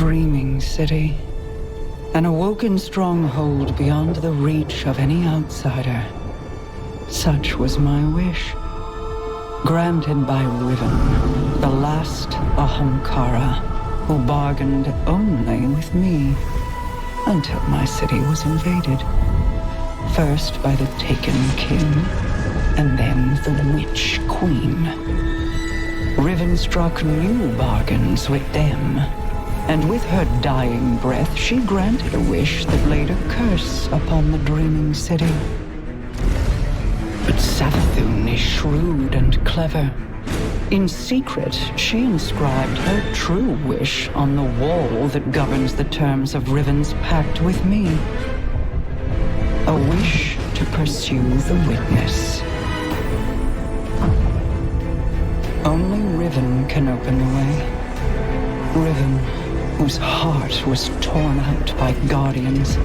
dreaming city. An awoken stronghold beyond the reach of any outsider. Such was my wish. Granted by Riven, the last Ahamkara, who bargained only with me, until my city was invaded. First by the Taken King, and then the Witch Queen. Riven struck new bargains with them, and with her dying breath she granted a wish that laid a curse upon the dreaming city. But Savathun is shrewd and clever. In secret, she inscribed her true wish on the wall that governs the terms of Riven's pact with me. A wish to pursue the witness. Only Riven can open the way. Riven, whose heart was torn out by Guardians.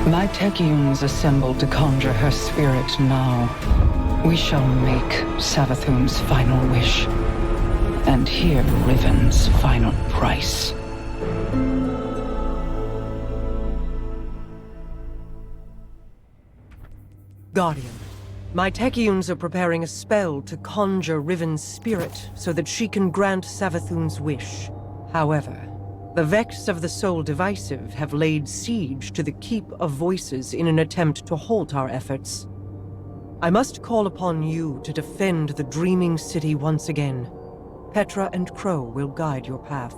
My Techians assembled to conjure her spirit now. We shall make Savathun's final wish, and hear Riven's final price. Guardian, my Techians are preparing a spell to conjure Riven's spirit so that she can grant Savathun's wish. However, the Vex of the Soul Divisive have laid siege to the Keep of Voices in an attempt to halt our efforts. I must call upon you to defend the Dreaming City once again. Petra and Crow will guide your path.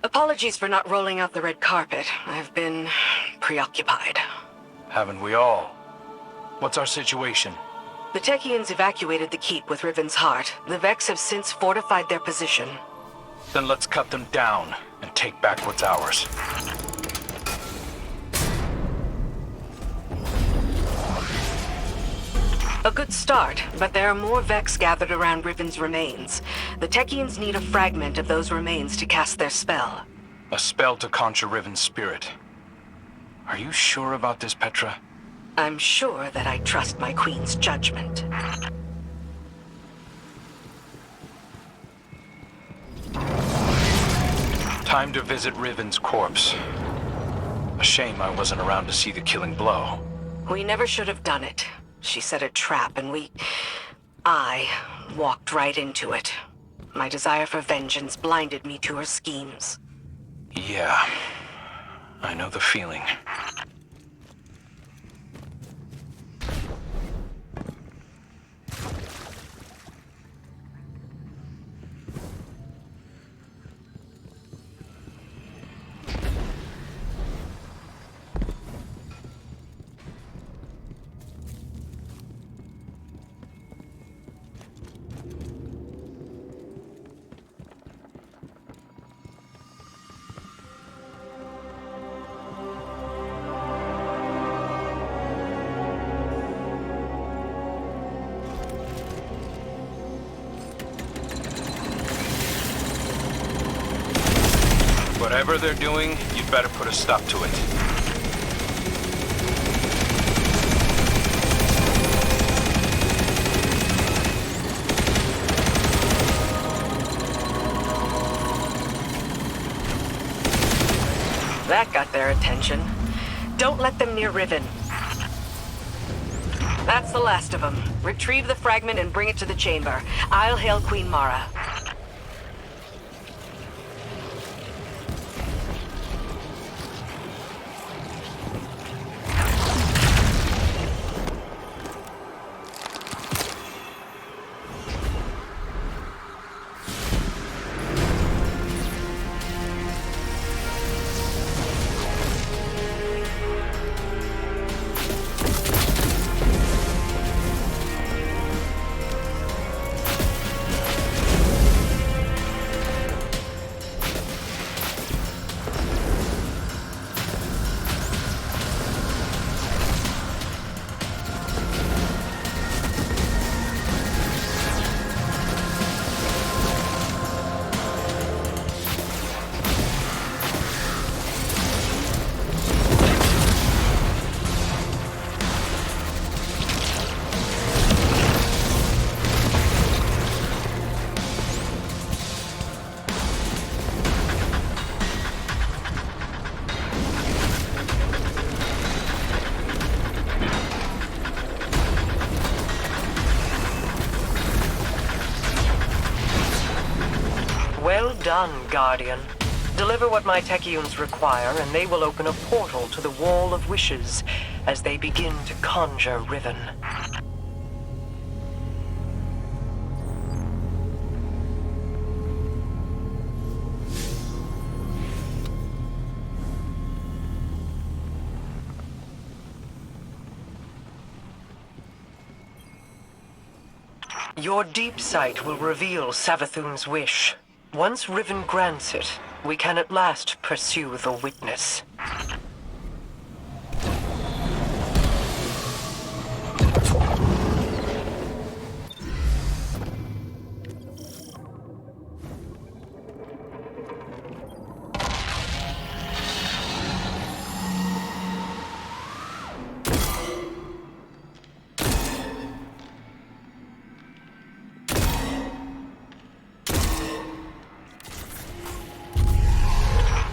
Apologies for not rolling out the red carpet. I've been preoccupied. Haven't we all? What's our situation? The Techians evacuated the keep with Riven's heart. The Vex have since fortified their position. Then let's cut them down and take back what's ours. A good start, but there are more Vex gathered around Riven's remains. The Techians need a fragment of those remains to cast their spell. A spell to conjure Riven's spirit. Are you sure about this, Petra? I'm sure that I trust my queen's judgment. Time to visit Riven's corpse. A shame I wasn't around to see the killing blow. We never should have done it. She set a trap and I walked right into it. My desire for vengeance blinded me to her schemes. Yeah, I know the feeling. Whatever they're doing, you'd better put a stop to it. That got their attention. Don't let them near Riven. That's the last of them. Retrieve the fragment and bring it to the chamber. I'll hail Queen Mara. done, Guardian. Deliver what my Techeuns require, and they will open a portal to the Wall of Wishes as they begin to conjure Riven. Your deep sight will reveal Savathun's wish. Once Riven grants it, we can at last pursue the witness.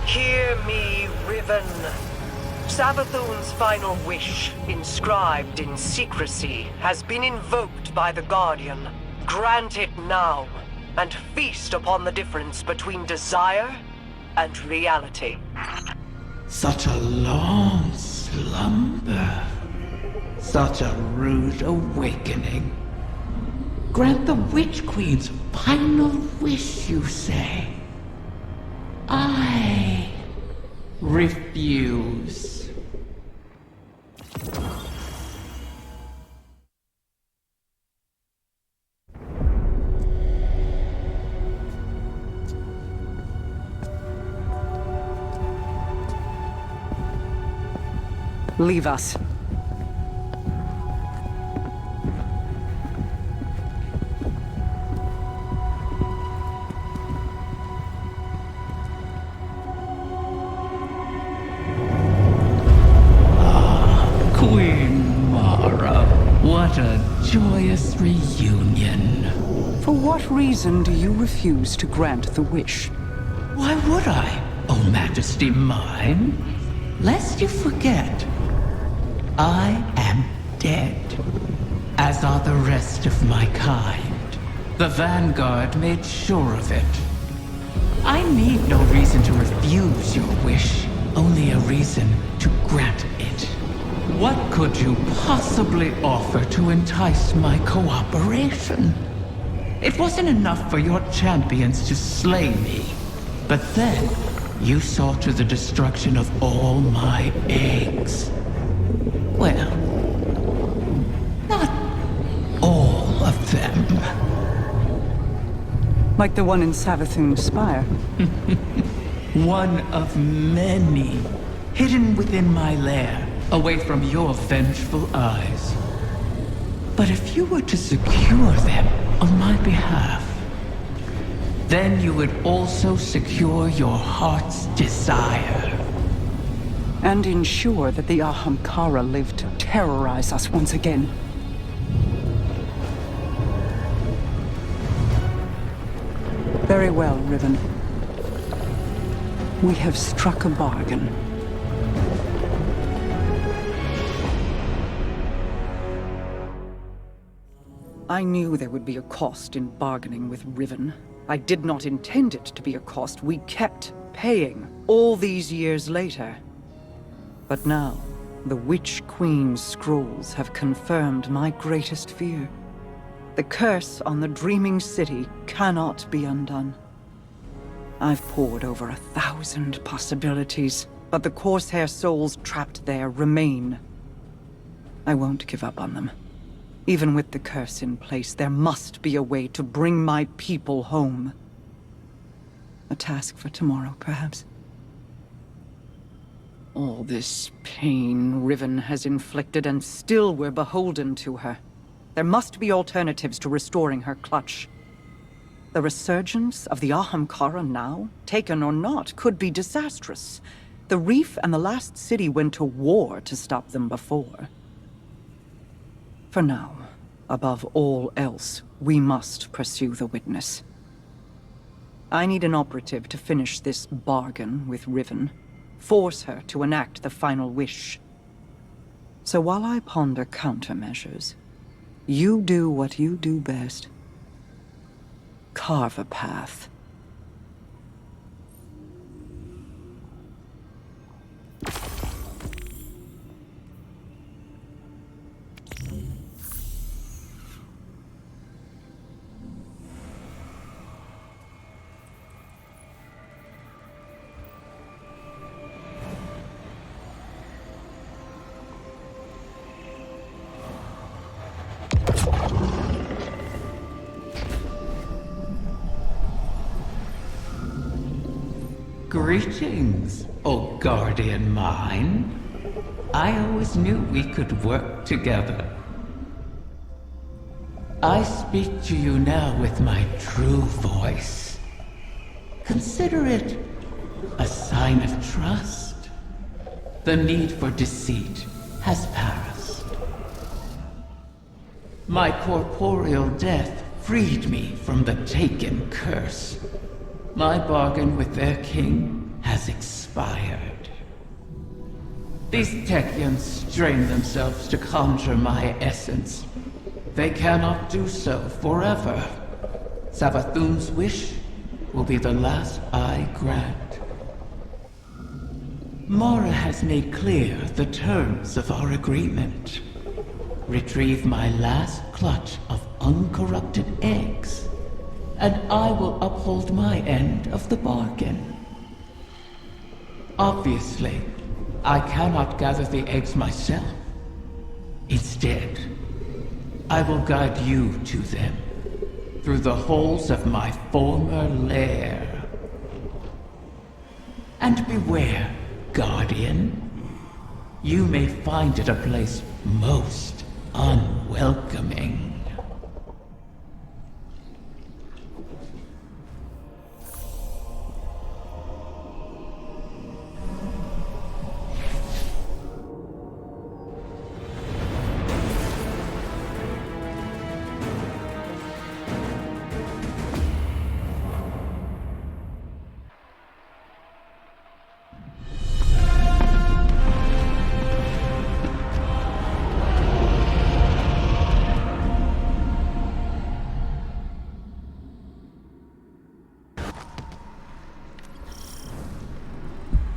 Hear me, Riven. Savathun's final wish, inscribed in secrecy, has been invoked by the Guardian. Grant it now, and feast upon the difference between desire and reality. Such a long slumber. Such a rude awakening. Grant the Witch Queen's final wish, you say? I refuse. Leave us. Queen Mara, what a joyous reunion. For what reason do you refuse to grant the wish? Why would I, O Majesty mine? Lest you forget, I am dead, as are the rest of my kind. The Vanguard made sure of it. I need no reason to refuse your wish, only a reason to grant it. What could you possibly offer to entice my cooperation? It wasn't enough for your champions to slay me, but then you saw to the destruction of all my eggs. Well, not all of them. Like the one in Savathun's spire? One of many, hidden within my lair, away from your vengeful eyes. But if you were to secure them on my behalf, then you would also secure your heart's desire. And ensure that the Ahamkara live to terrorize us once again. Very well, Riven. We have struck a bargain. I knew there would be a cost in bargaining with Riven. I did not intend it to be a cost we kept paying all these years later. But now, the Witch Queen's scrolls have confirmed my greatest fear. The curse on the Dreaming City cannot be undone. I've pored over 1,000 possibilities, but the Corsair souls trapped there remain. I won't give up on them. Even with the curse in place, there must be a way to bring my people home. A task for tomorrow, perhaps. All this pain Riven has inflicted, and still we're beholden to her. There must be alternatives to restoring her clutch. The resurgence of the Ahamkara now, taken or not, could be disastrous. The Reef and the last city went to war to stop them before. For now, above all else, we must pursue the witness. I need an operative to finish this bargain with Riven. Force her to enact the final wish. So while I ponder countermeasures, you do what you do best. Carve a path. Greetings, O guardian mine. I always knew we could work together. I speak to you now with my true voice. Consider it a sign of trust. The need for deceit has passed. My corporeal death freed me from the Taken curse. My bargain with their king has expired. These Techians strain themselves to conjure my essence. They cannot do so forever. Savathun's wish will be the last I grant. Mara has made clear the terms of our agreement. Retrieve my last clutch of uncorrupted eggs, and I will uphold my end of the bargain. Obviously, I cannot gather the eggs myself. Instead, I will guide you to them through the holes of my former lair. And beware, Guardian. You may find it a place most unwelcoming.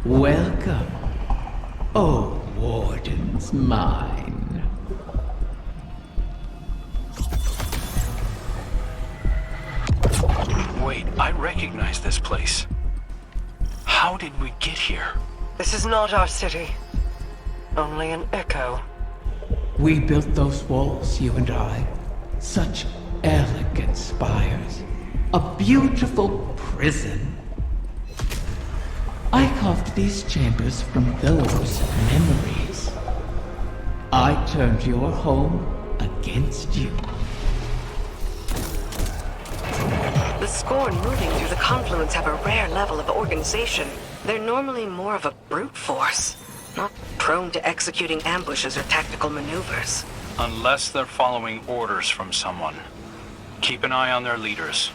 Welcome, O Wardens mine. Wait, I recognize this place. How did we get here? This is not our city. Only an echo. We built those walls, you and I. Such elegant spires. A beautiful prison. I carved these chambers from those memories. I turned your home against you. The Scorn moving through the confluence have a rare level of organization. They're normally more of a brute force, not prone to executing ambushes or tactical maneuvers. Unless they're following orders from someone. Keep an eye on their leaders.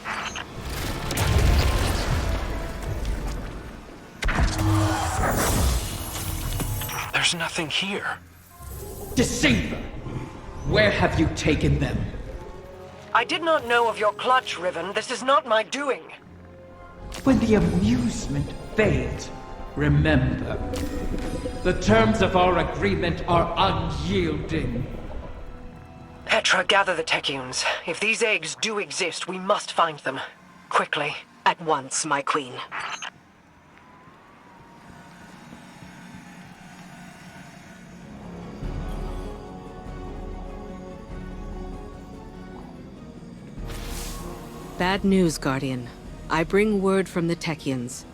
There's nothing here. Deceiver! Where have you taken them? I did not know of your clutch, Riven. This is not my doing. When the amusement fades, remember, the terms of our agreement are unyielding. Petra, gather the Techians. If these eggs do exist, we must find them. Quickly. At once, my queen. Bad news, Guardian. I bring word from the Techians.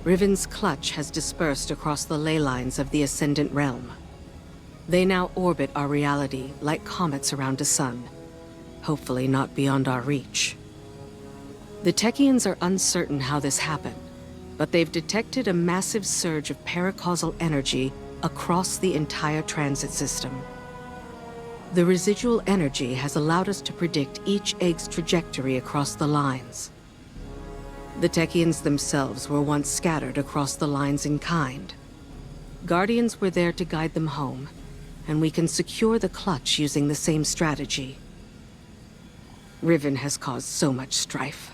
Riven's clutch has dispersed across the ley lines of the Ascendant Realm. They now orbit our reality like comets around a sun, hopefully not beyond our reach. The Techians are uncertain how this happened, but they've detected a massive surge of paracausal energy across the entire transit system. The residual energy has allowed us to predict each egg's trajectory across the lines. The Techians themselves were once scattered across the lines in kind. Guardians were there to guide them home, and we can secure the clutch using the same strategy. Riven has caused so much strife,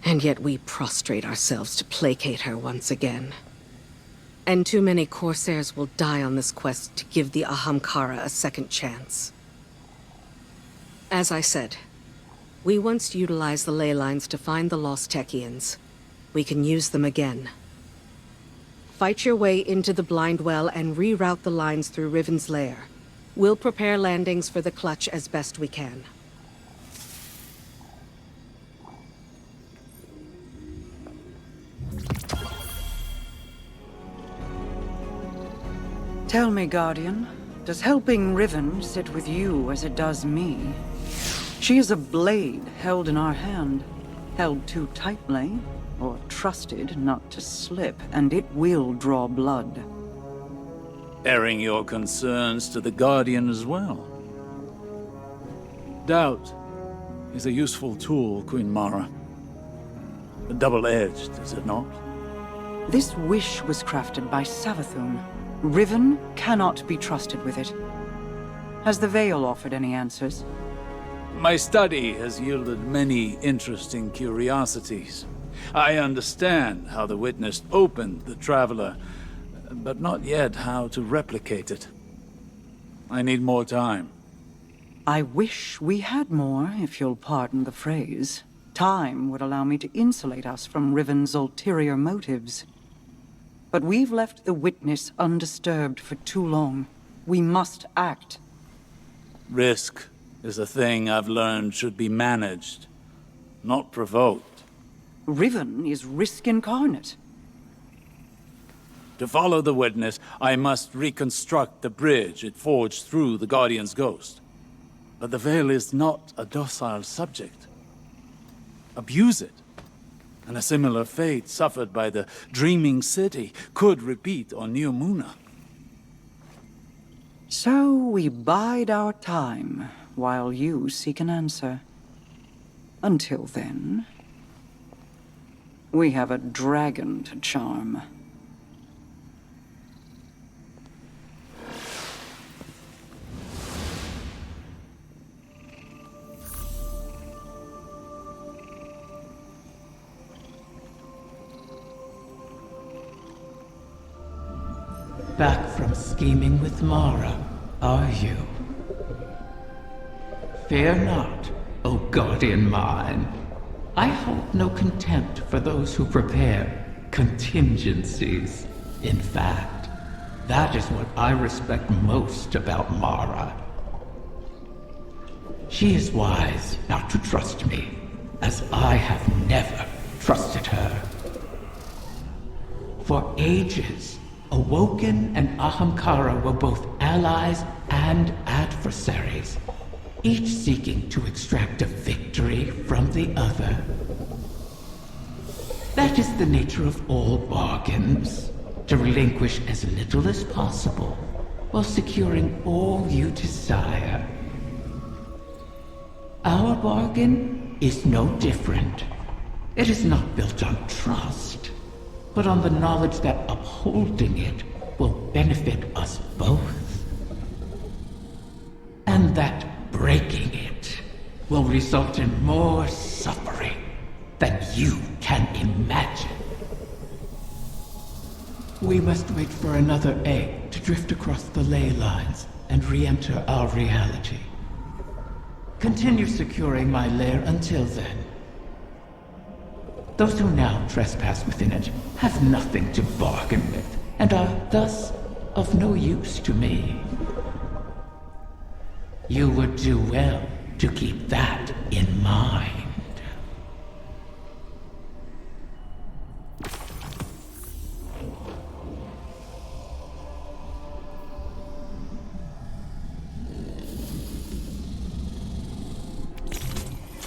and yet we prostrate ourselves to placate her once again. And too many Corsairs will die on this quest to give the Ahamkara a second chance. As I said, we once utilized the ley lines to find the lost Techians. We can use them again. Fight your way into the Blind Well and reroute the lines through Riven's lair. We'll prepare landings for the clutch as best we can. Tell me, Guardian, does helping Riven sit with you as it does me? She is a blade held in our hand, held too tightly, or trusted not to slip, and it will draw blood. Airing your concerns to the Guardian as well. Doubt is a useful tool, Queen Mara. Double-edged, is it not? This wish was crafted by Savathun. Riven cannot be trusted with it. Has the Veil offered any answers? My study has yielded many interesting curiosities. I understand how the Witness opened the Traveler, but not yet how to replicate it. I need more time. I wish we had more, if you'll pardon the phrase. Time would allow me to insulate us from Riven's ulterior motives. But we've left the Witness undisturbed for too long. We must act. Risk is a thing I've learned should be managed, not provoked. Riven is risk incarnate. To follow the Witness, I must reconstruct the bridge it forged through the Guardian's ghost. But the Veil is not a docile subject. Abuse it, and a similar fate suffered by the Dreaming City could repeat on New Muna. So we bide our time, while you seek an answer. Until then, we have a dragon to charm. Back from scheming with Mara, are you? Fear not, O Guardian mine. I hold no contempt for those who prepare contingencies. In fact, that is what I respect most about Mara. She is wise not to trust me, as I have never trusted her. For ages, Awoken and Ahamkara were both allies and adversaries, each seeking to extract a victory from the other. That is the nature of all bargains, to relinquish as little as possible, while securing all you desire. Our bargain is no different. It is not built on trust, but on the knowledge that upholding it will benefit us both. And that breaking it will result in more suffering than you can imagine. We must wait for another egg to drift across the ley lines and re-enter our reality. Continue securing my lair until then. Those who now trespass within it have nothing to bargain with, and are thus of no use to me. You would do well to keep that in mind.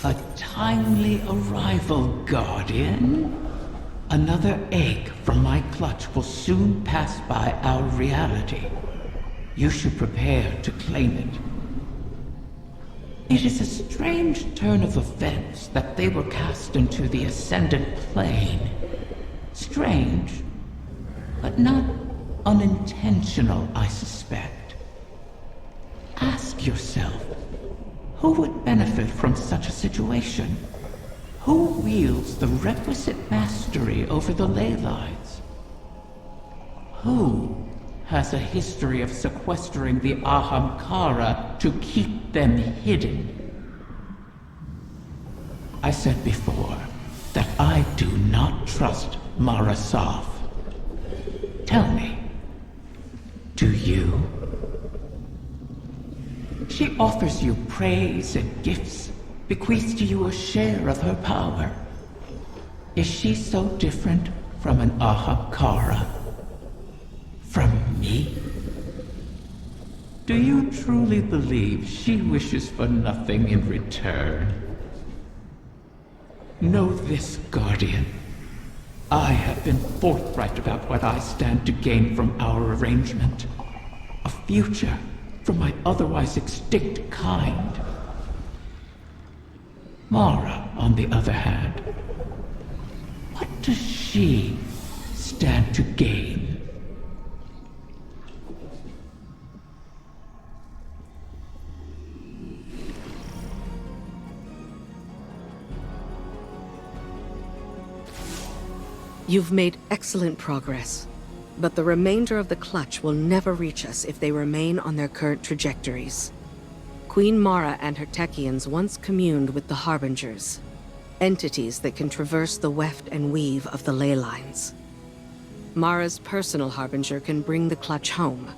A timely arrival, Guardian. Another egg from my clutch will soon pass by our reality. You should prepare to claim it. It is a strange turn of events that they were cast into the Ascendant Plane. Strange, but not unintentional, I suspect. Ask yourself, who would benefit from such a situation? Who wields the requisite mastery over the ley lines? Who has a history of sequestering the Ahamkara to keep them hidden? I said before that I do not trust Mara Sov. Tell me, do you? she offers you praise and gifts, bequeaths to you a share of her power, is she so different from an Ahakara? From me? Do you truly believe she wishes for nothing in return? Know this, Guardian. I have been forthright about what I stand to gain from our arrangement. A future for my otherwise extinct kind. Mara, on the other hand, what does she stand to gain? You've made excellent progress, but the remainder of the Clutch will never reach us if they remain on their current trajectories. Queen Mara and her Techians once communed with the Harbingers, entities that can traverse the weft and weave of the ley lines. Mara's personal Harbinger can bring the Clutch home,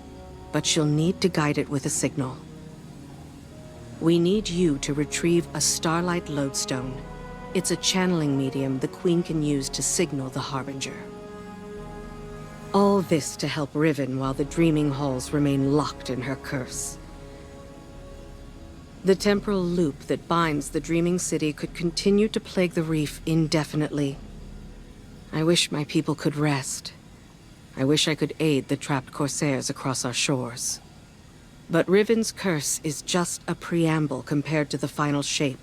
but she'll need to guide it with a signal. We need you to retrieve a Starlight Loadstone. It's a channeling medium the Queen can use to signal the Harbinger. All this to help Riven while the Dreaming Halls remain locked in her curse. The temporal loop that binds the Dreaming City could continue to plague the reef indefinitely. I wish my people could rest. I wish I could aid the trapped Corsairs across our shores. But Riven's curse is just a preamble compared to the final shape.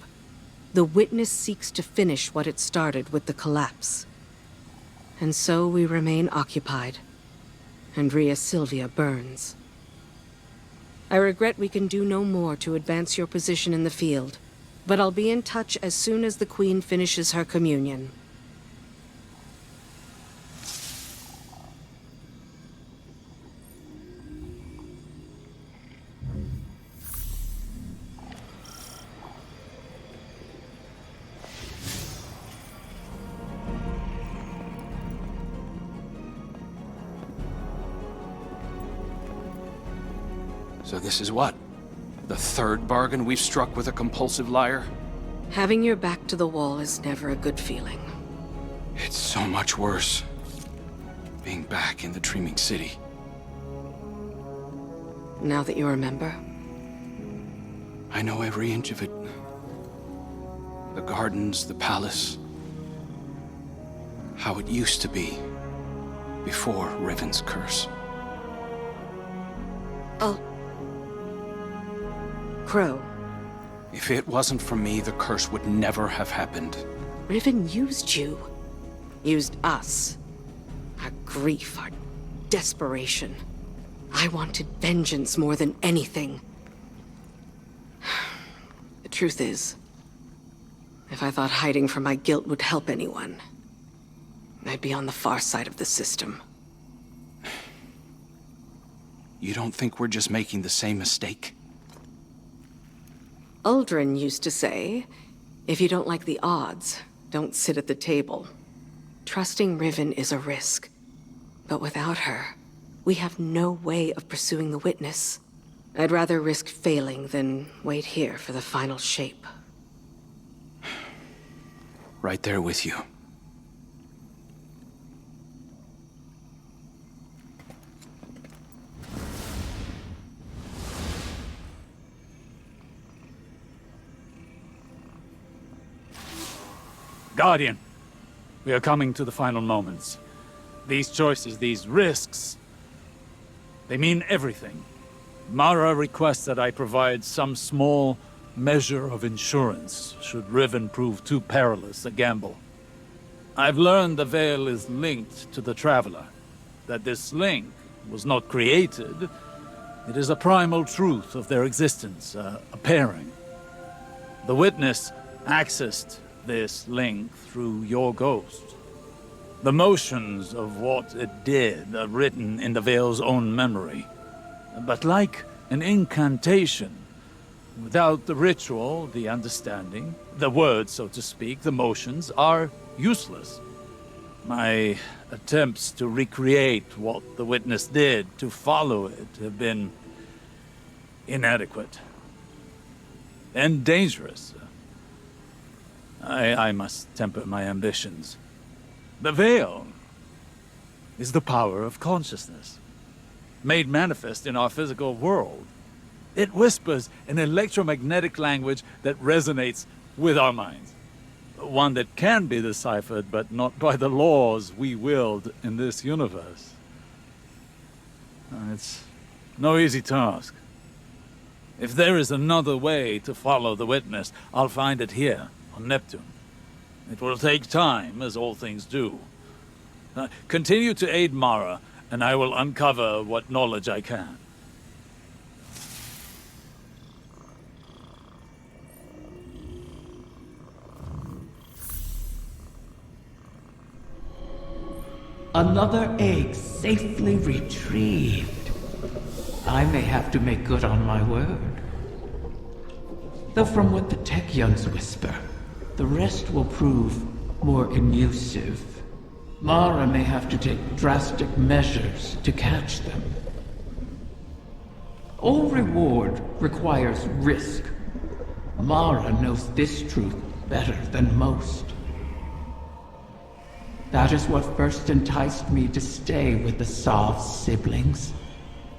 The Witness seeks to finish what it started with the collapse. And so we remain occupied. And Rhea Sylvia burns. I regret we can do no more to advance your position in the field, but I'll be in touch as soon as the Queen finishes her communion. So this is what? The third bargain we've struck with a compulsive liar? Having your back to the wall is never a good feeling. It's so much worse. Being back in the Dreaming City. Now that you remember? I know every inch of it. The gardens, the palace. How it used to be. Before Riven's curse. Oh. Crow. If it wasn't for me, the curse would never have happened. Riven used you. Used us. Our grief, our desperation. I wanted vengeance more than anything. The truth is, if I thought hiding from my guilt would help anyone, I'd be on the far side of the system. You don't think we're just making the same mistake? Uldren used to say, if you don't like the odds, don't sit at the table. Trusting Riven is a risk. But without her, we have no way of pursuing the Witness. I'd rather risk failing than wait here for the final shape. Right there with you. Guardian, we are coming to the final moments. These choices, these risks, they mean everything. Mara requests that I provide some small measure of insurance, should Riven prove too perilous a gamble. I've learned the Veil is linked to the Traveler, that this link was not created. It is a primal truth of their existence, a pairing. The Witness accessed this link through your ghost. The motions of what it did are written in the Veil's own memory. But like an incantation, without the ritual, the understanding, the words, so to speak, the motions are useless. My attempts to recreate what the Witness did, to follow it, have been inadequate. and dangerous. I must temper my ambitions. The veil is the power of consciousness, made manifest in our physical world. It whispers an electromagnetic language that resonates with our minds. One that can be deciphered, but not by the laws we wield in this universe. It's no easy task. If there is another way to follow the witness, I'll find it here, on Neptune. It will take time, as all things do. Continue to aid Mara, and I will uncover what knowledge I can. Another egg safely retrieved. I may have to make good on my word. Though from what the Techyons whisper, the rest will prove more elusive. Mara may have to take drastic measures to catch them. All reward requires risk. Mara knows this truth better than most. That is what first enticed me to stay with the Sov siblings.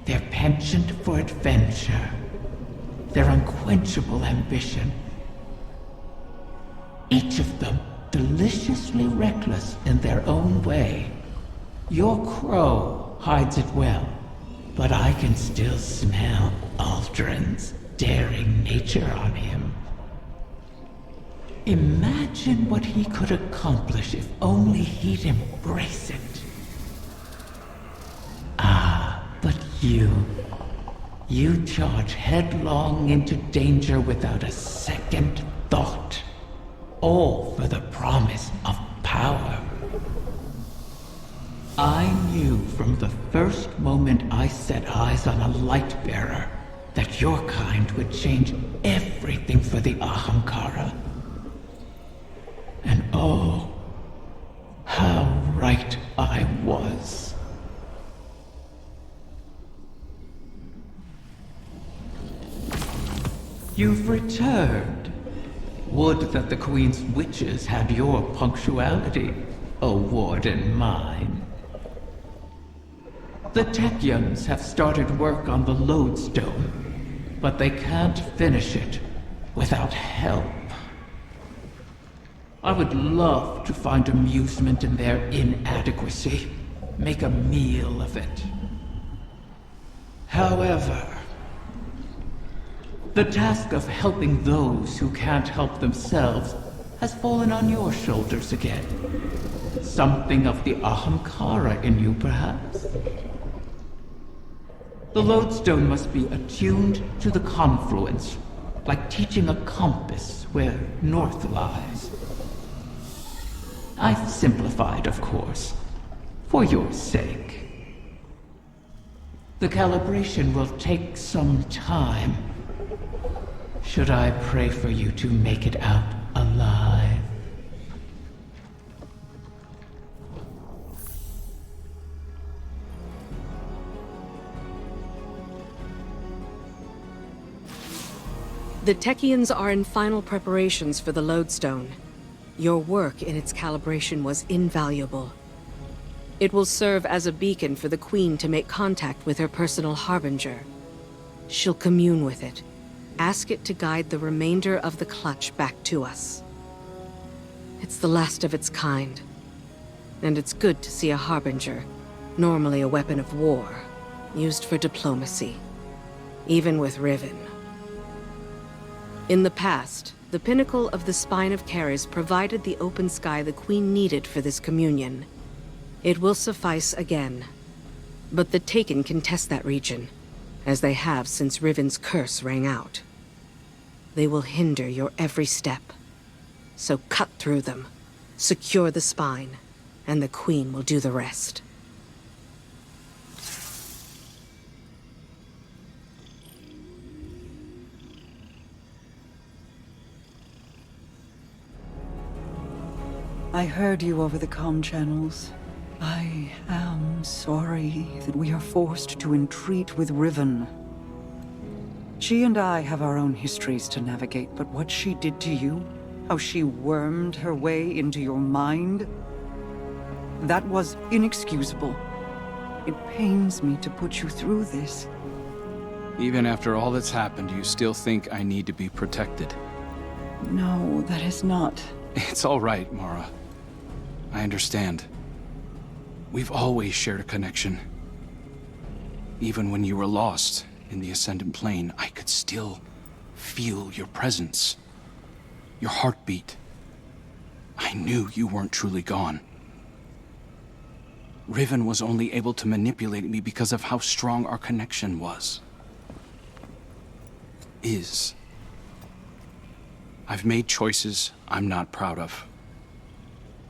Their penchant for adventure. Their unquenchable ambition. Each of them deliciously reckless in their own way. Your crow hides it well, but I can still smell Aldrin's daring nature on him. Imagine what he could accomplish if only he'd embrace it. Ah, but you charge headlong into danger without a second thought. All for the promise of power. I knew from the first moment I set eyes on a light bearer that your kind would change everything for the Ahamkara. And oh, how right I was. You've returned. Would that the Queen's witches had your punctuality, O Warden mine. The Techyons have started work on the Loadstone, but they can't finish it without help. I would love to find amusement in their inadequacy, make a meal of it. However, the task of helping those who can't help themselves has fallen on your shoulders again. Something of the Ahamkara in you, perhaps? The Lodestone must be attuned to the confluence, like teaching a compass where north lies. I've simplified, of course, for your sake. The calibration will take some time. Should I pray for you to make it out alive? The Techyons are in final preparations for the Lodestone. Your work in its calibration was invaluable. It will serve as a beacon for the Queen to make contact with her personal harbinger. She'll commune with it. Ask it to guide the remainder of the clutch back to us. It's the last of its kind. And it's good to see a harbinger, normally a weapon of war, used for diplomacy. Even with Riven. In the past, the pinnacle of the Spine of Keres provided the open sky the Queen needed for this communion. It will suffice again. But the Taken can test that region, as they have since Riven's curse rang out. They will hinder your every step. So cut through them, secure the spine, and the Queen will do the rest. I heard you over the comm channels. I am sorry that we are forced to entreat with Riven. She and I have our own histories to navigate, but what she did to you, how she wormed her way into your mind, that was inexcusable. It pains me to put you through this. Even after all that's happened, you still think I need to be protected? No, that is not. It's all right, Mara. I understand. We've always shared a connection. Even when you were lost in the Ascendant Plane, I could still feel your presence. Your heartbeat. I knew you weren't truly gone. Riven was only able to manipulate me because of how strong our connection was. Is. I've made choices I'm not proud of.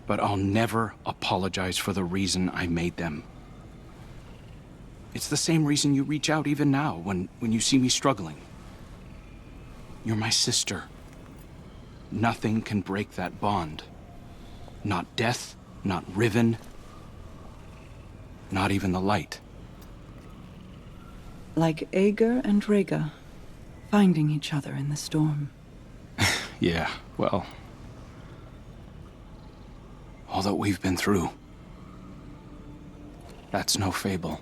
But I'll never apologize for the reason I made them. It's the same reason you reach out even now, when you see me struggling. You're my sister. Nothing can break that bond. Not death, not Riven, not even the light. Like Ager and Rhaegar, finding each other in the storm. Yeah, well... all that we've been through. That's no fable.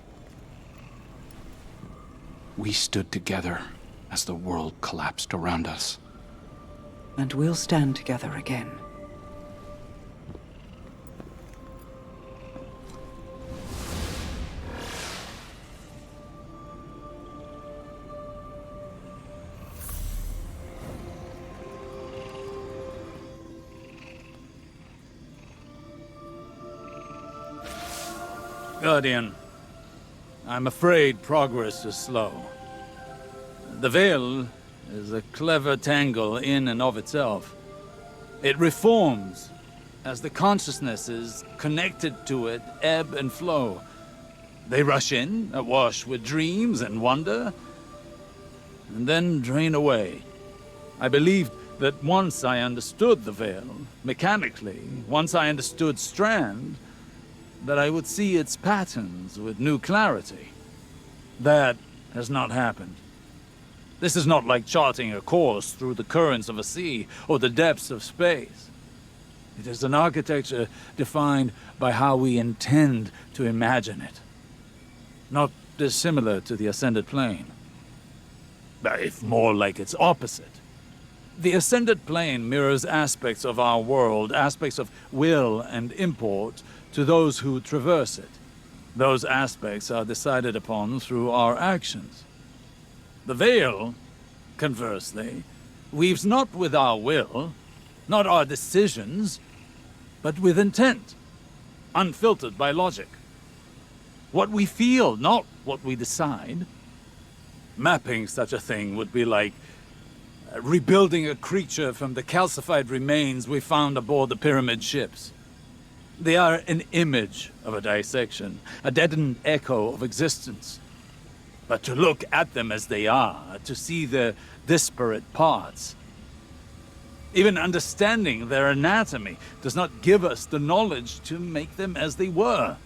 We stood together as the world collapsed around us. And we'll stand together again. Guardian, I'm afraid progress is slow. The Veil is a clever tangle in and of itself. It reforms as the consciousnesses connected to it ebb and flow. They rush in, awash with dreams and wonder, and then drain away. I believed that once I understood the Veil, mechanically, once I understood Strand, that I would see its patterns with new clarity. That has not happened. This is not like charting a course through the currents of a sea or the depths of space. It is an architecture defined by how we intend to imagine it. Not dissimilar to the Ascended Plane, but if more like its opposite. The Ascended Plane mirrors aspects of our world, aspects of will and import, to those who traverse it. Those aspects are decided upon through our actions. The Veil, conversely, weaves not with our will, not our decisions, but with intent, unfiltered by logic. What we feel, not what we decide. Mapping such a thing would be like rebuilding a creature from the calcified remains we found aboard the pyramid ships. They are an image of a dissection, a deadened echo of existence. But to look at them as they are, to see their disparate parts, even understanding their anatomy does not give us the knowledge to make them as they were.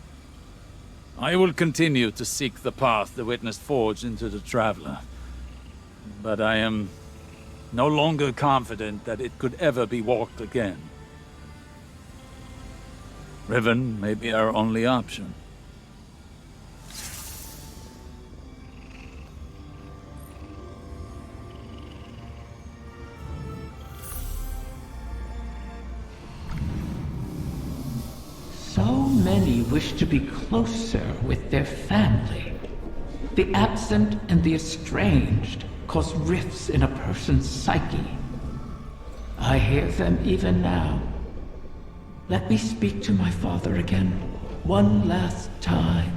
I will continue to seek the path the Witness forged into the Traveler, but I am no longer confident that it could ever be walked again. Riven may be our only option. So many wish to be closer with their family. The absent and the estranged cause rifts in a person's psyche. I hear them even now. Let me speak to my father again, one last time.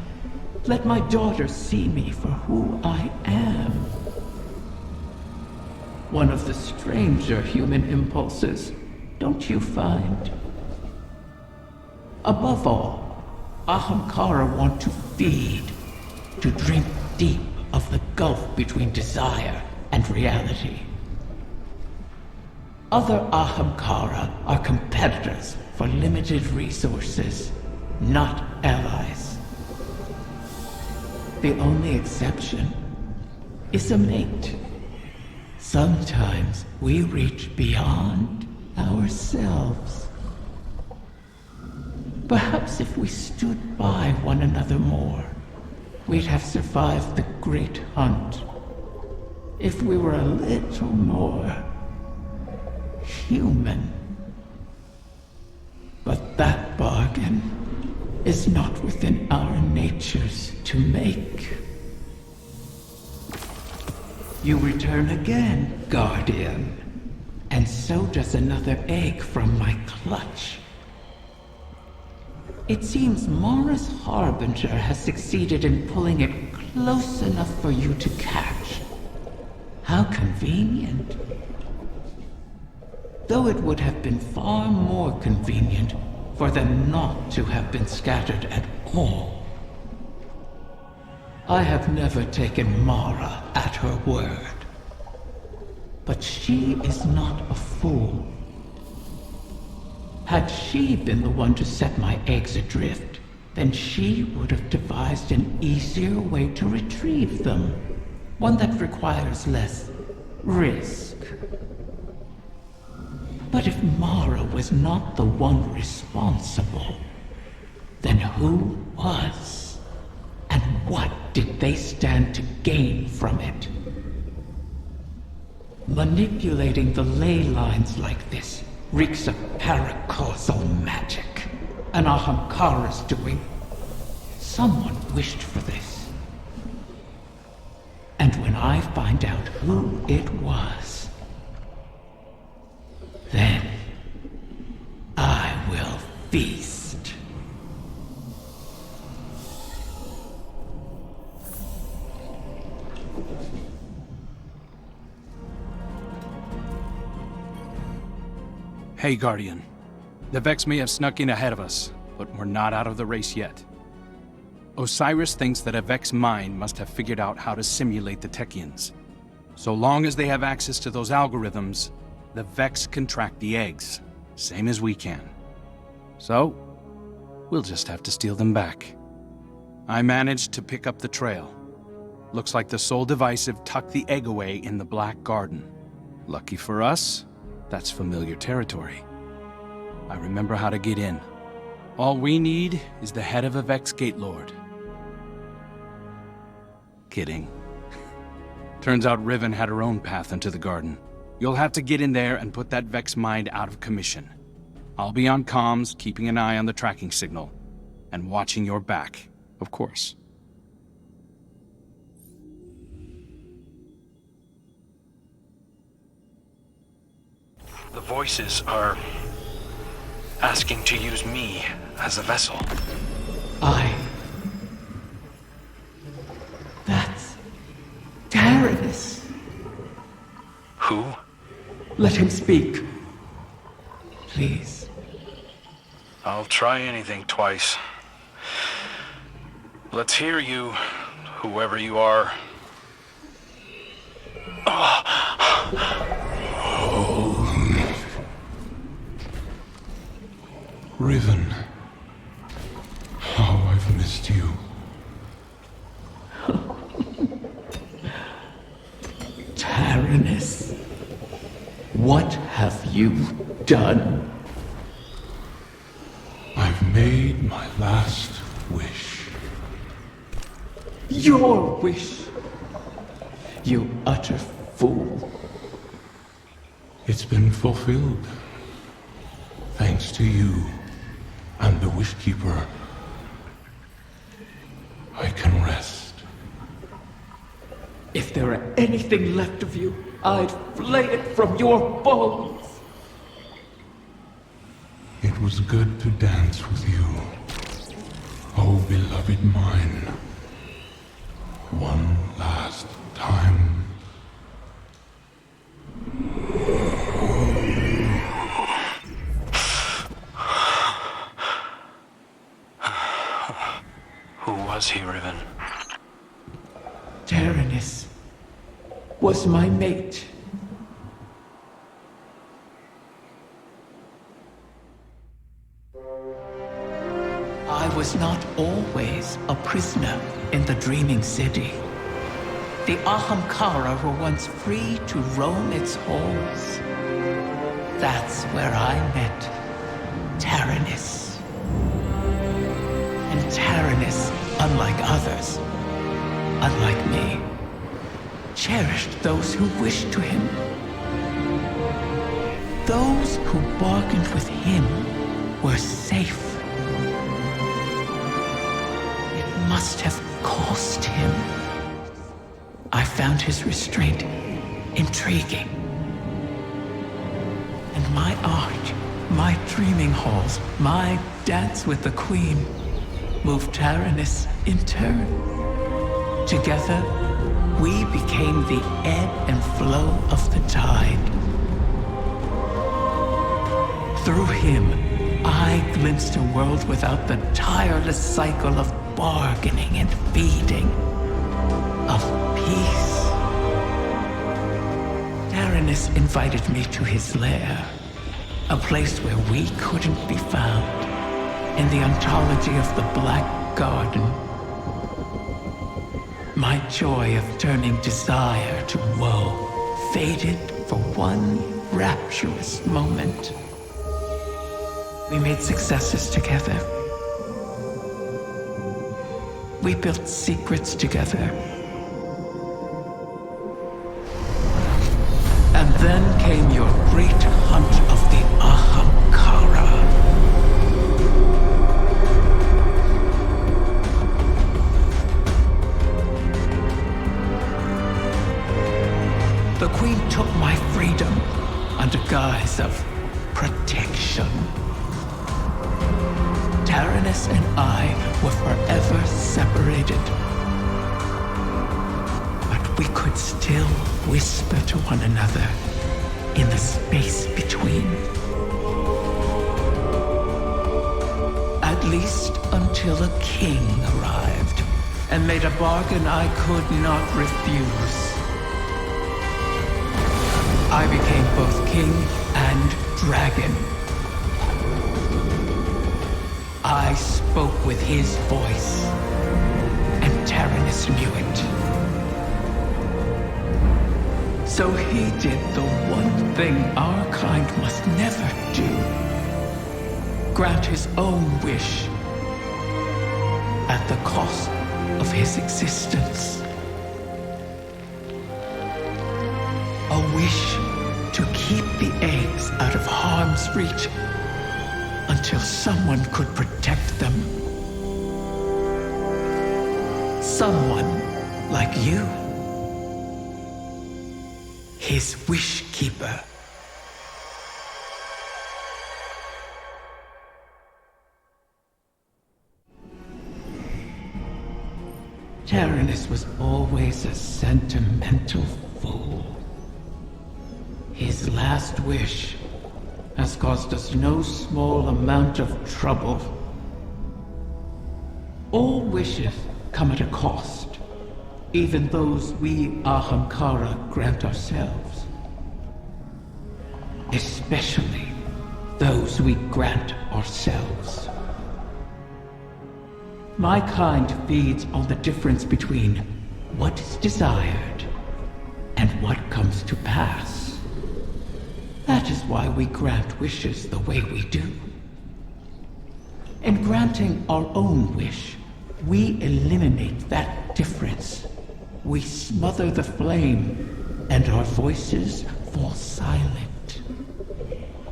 Let my daughter see me for who I am. One of the stranger human impulses, don't you find? Above all, Ahamkara want to feed, to drink deep of the gulf between desire and reality. Other Ahamkara are competitors for limited resources, not allies. The only exception is a mate. Sometimes we reach beyond ourselves. Perhaps if we stood by one another more, we'd have survived the great hunt. If we were a little more human. But that bargain is not within our natures to make. You return again, Guardian. And so does another egg from my clutch. It seems Mara's Harbinger has succeeded in pulling it close enough for you to catch. How convenient. Though it would have been far more convenient for them not to have been scattered at all. I have never taken Mara at her word. But she is not a fool. Had she been the one to set my eggs adrift, then she would have devised an easier way to retrieve them. One that requires less risk. But if Mara was not the one responsible, then who was? And what did they stand to gain from it? Manipulating the ley lines like this reeks of paracausal magic. An Ahamkara's doing. Someone wished for this. And when I find out who it was, then I will feast. Hey, Guardian. The Vex may have snuck in ahead of us, but we're not out of the race yet. Osiris thinks that a Vex mind must have figured out how to simulate the Techians. So long as they have access to those algorithms, the Vex can track the eggs, same as we can. So, we'll just have to steal them back. I managed to pick up the trail. Looks like the Soul Divisive tucked the egg away in the Black Garden. Lucky for us, that's familiar territory. I remember how to get in. All we need is the head of a Vex Gate Lord. Kidding. Turns out Riven had her own path into the garden. You'll have to get in there and put that Vex mind out of commission. I'll be on comms, keeping an eye on the tracking signal. And watching your back, of course. The voices are asking to use me as a vessel. That's Taranis. Who? Let him speak. Please. I'll try anything twice. Let's hear you, whoever you are. Riven, how I've missed you. Taranis, what have you done? I've made my last wish. Your wish, you utter fool. It's been fulfilled. Thanks to you and the Wishkeeper, I can rest. If there were anything left of you, I'd flay it from your bones. It was good to dance with you, oh beloved mine. One last time. Who was he, Riven? Taranis was my mate. I was not always a prisoner in the Dreaming City. The Ahamkara were once free to roam its halls. That's where I met Taranis. And Taranis, unlike others, unlike me, cherished those who wished to him. Those who bargained with him were safe. It must have cost him. I found his restraint intriguing. And my art, my dreaming halls, my dance with the Queen moved Taranis in turn. Together, we became the ebb and flow of the tide. Through him, I glimpsed a world without the tireless cycle of bargaining and feeding, of peace. Taranis invited me to his lair, a place where we couldn't be found, in the ontology of the Black Garden. My joy of turning desire to woe faded for one rapturous moment. We made successes together. We built secrets together. And then came your great hunt of the Ahamkara. The Queen took my freedom under guise of protection. Taranis and I were forever separated. But we could still whisper to one another in the space between. At least until a king arrived and made a bargain I could not refuse. I became both king and dragon. I spoke with his voice, and Taranis knew it. So he did the one thing our kind must never do. Grant his own wish at the cost of his existence. A wish to keep the eggs out of harm's reach until someone could protect them. Someone like you. His wish keeper. Taranis was always a sentimental fool. His last wish has caused us no small amount of trouble. All wishes come at a cost, even those we Ahamkara grant ourselves. Especially those we grant ourselves. My kind feeds on the difference between what is desired and what comes to pass. That is why we grant wishes the way we do. In granting our own wish, we eliminate that difference. We smother the flame, and our voices fall silent.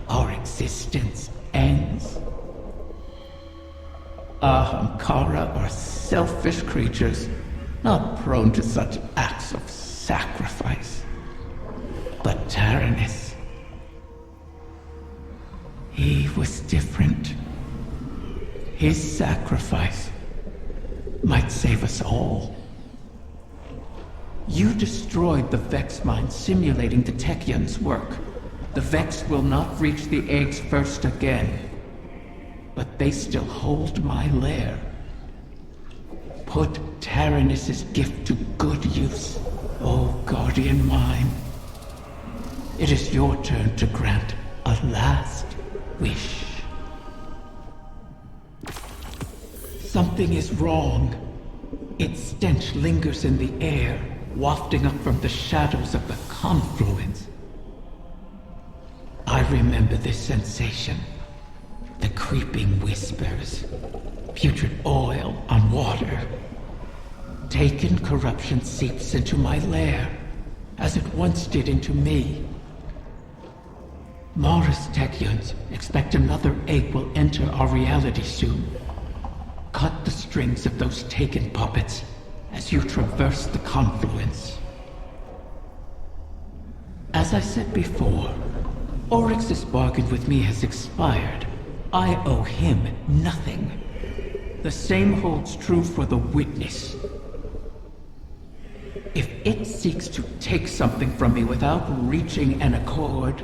Our existence ends. Ahamkara are selfish creatures, not prone to such acts of sacrifice. But Taranis, he was different. His sacrifice might save us all. You destroyed the Vex mine simulating the Techion's work. The Vex will not reach the eggs first again. But they still hold my lair. Put Taranis' gift to good use, O guardian mine. It is your turn to grant a last wish. Something is wrong. Its stench lingers in the air, wafting up from the shadows of the confluence. I remember this sensation. The creeping whispers, putrid oil on water. Taken corruption seeps into my lair, as it once did into me. Morris Techeuns expect another egg will enter our reality soon. Cut the strings of those Taken puppets as you traverse the confluence. As I said before, Oryx's bargain with me has expired. I owe him nothing. The same holds true for the Witness. If it seeks to take something from me without reaching an accord,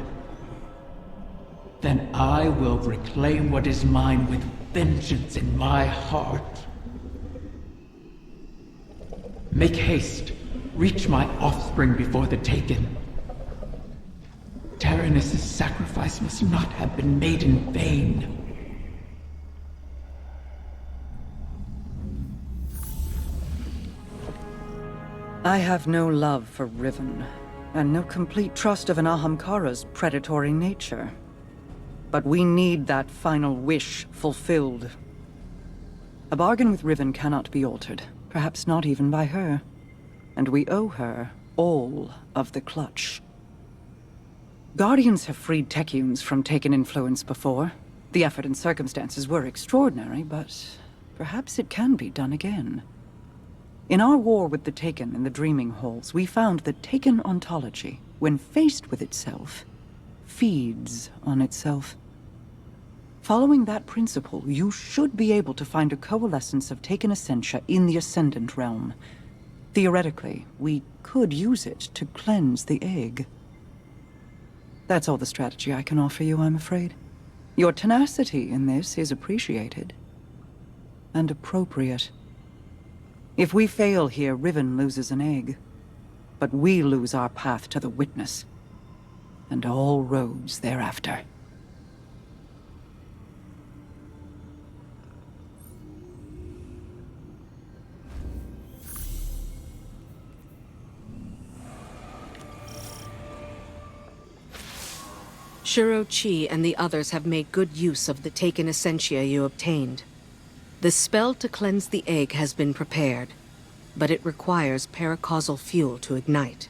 then I will reclaim what is mine with vengeance in my heart. Make haste. Reach my offspring before the Taken. Taranis' sacrifice must not have been made in vain. I have no love for Riven, and no complete trust of an Ahamkara's predatory nature. But we need that final wish fulfilled. A bargain with Riven cannot be altered, perhaps not even by her. And we owe her all of the clutch. Guardians have freed Techeuns from Taken influence before. The effort and circumstances were extraordinary, but perhaps it can be done again. In our war with the Taken in the Dreaming Halls, we found that Taken ontology, when faced with itself, feeds on itself. Following that principle, you should be able to find a coalescence of Taken essentia in the Ascendant Realm. Theoretically, we could use it to cleanse the egg. That's all the strategy I can offer you, I'm afraid. Your tenacity in this is appreciated. And appropriate. If we fail here, Riven loses an egg. But we lose our path to the Witness. And all roads thereafter. Shiro Chi and the others have made good use of the Taken essentia you obtained. The spell to cleanse the egg has been prepared, but it requires paracausal fuel to ignite.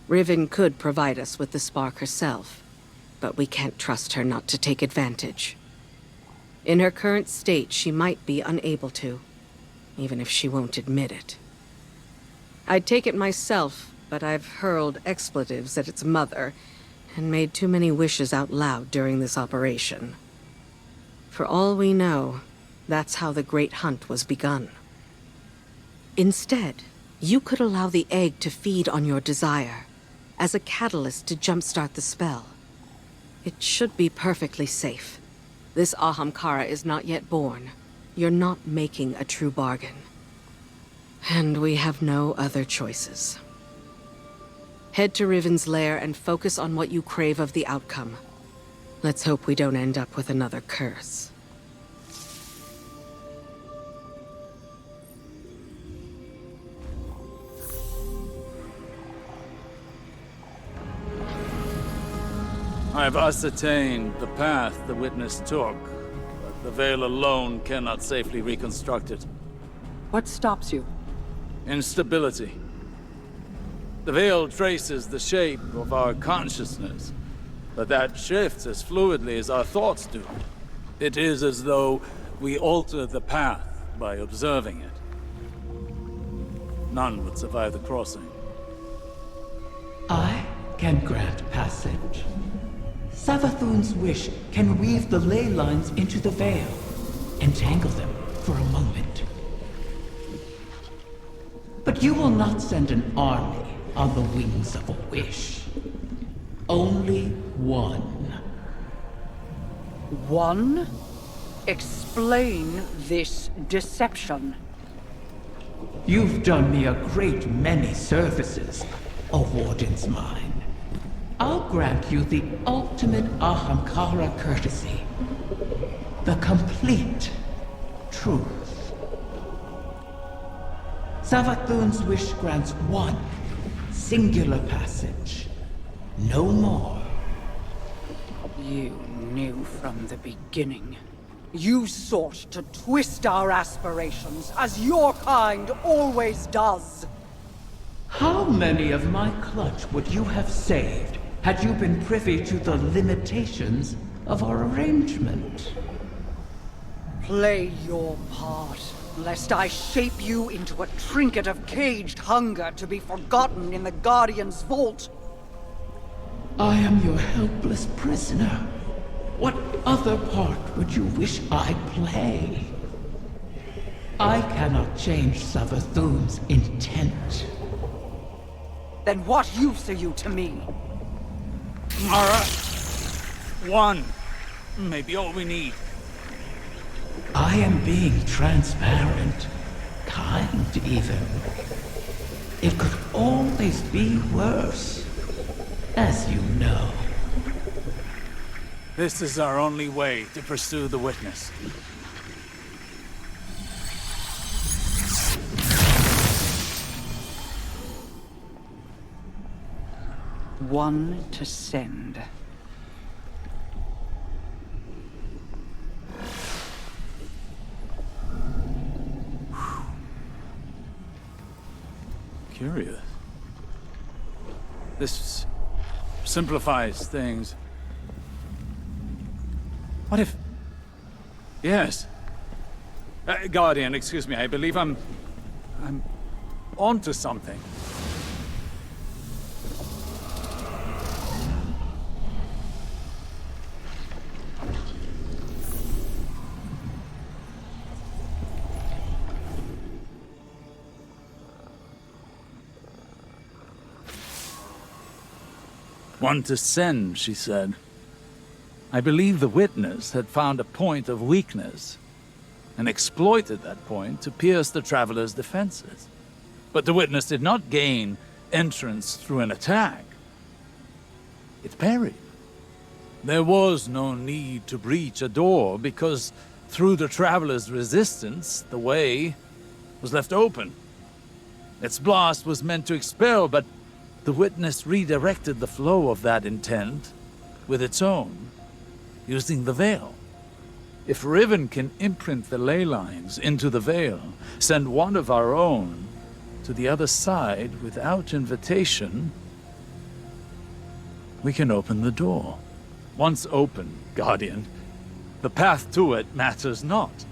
Riven could provide us with the spark herself, but we can't trust her not to take advantage. In her current state, she might be unable to, even if she won't admit it. I'd take it myself, but I've hurled expletives at its mother, and made too many wishes out loud during this operation. For all we know, that's how the Great Hunt was begun. Instead, you could allow the egg to feed on your desire, as a catalyst to jumpstart the spell. It should be perfectly safe. This Ahamkara is not yet born. You're not making a true bargain. And we have no other choices. Head to Riven's lair and focus on what you crave of the outcome. Let's hope we don't end up with another curse. I have ascertained the path the Witness took, but the Veil alone cannot safely reconstruct it. What stops you? Instability. The Veil traces the shape of our consciousness, but that shifts as fluidly as our thoughts do. It is as though we alter the path by observing it. None would survive the crossing. I can grant passage. Savathun's wish can weave the ley lines into the veil, entangle them for a moment. But you will not send an army on the wings of a wish. Only one. One? Explain this deception. You've done me a great many services, O Warden's Mine. I'll grant you the ultimate Ahamkara courtesy. The complete truth. Savathun's wish grants one singular passage. No more. You knew from the beginning. You sought to twist our aspirations, as your kind always does. How many of my clutch would you have saved had you been privy to the limitations of our arrangement? Play your part, lest I shape you into a trinket of caged hunger to be forgotten in the Guardian's vault. I am your helpless prisoner. What other part would you wish I play? I cannot change Savathun's intent. Then what use are you to me? Mara, one. Maybe all we need. I am being transparent, kind even. It could always be worse, as you know. This is our only way to pursue the witness. One to send. Curious. This simplifies things. What if... Yes. Guardian, excuse me, I believe I'm onto something. One to send, she said. I believe the witness had found a point of weakness and exploited that point to pierce the traveler's defenses. But the witness did not gain entrance through an attack. It parried. There was no need to breach a door because through the traveler's resistance, the way was left open. Its blast was meant to expel, but the witness redirected the flow of that intent with its own, using the veil. If Riven can imprint the ley lines into the veil, send one of our own to the other side without invitation, we can open the door. Once open, Guardian, the path to it matters not.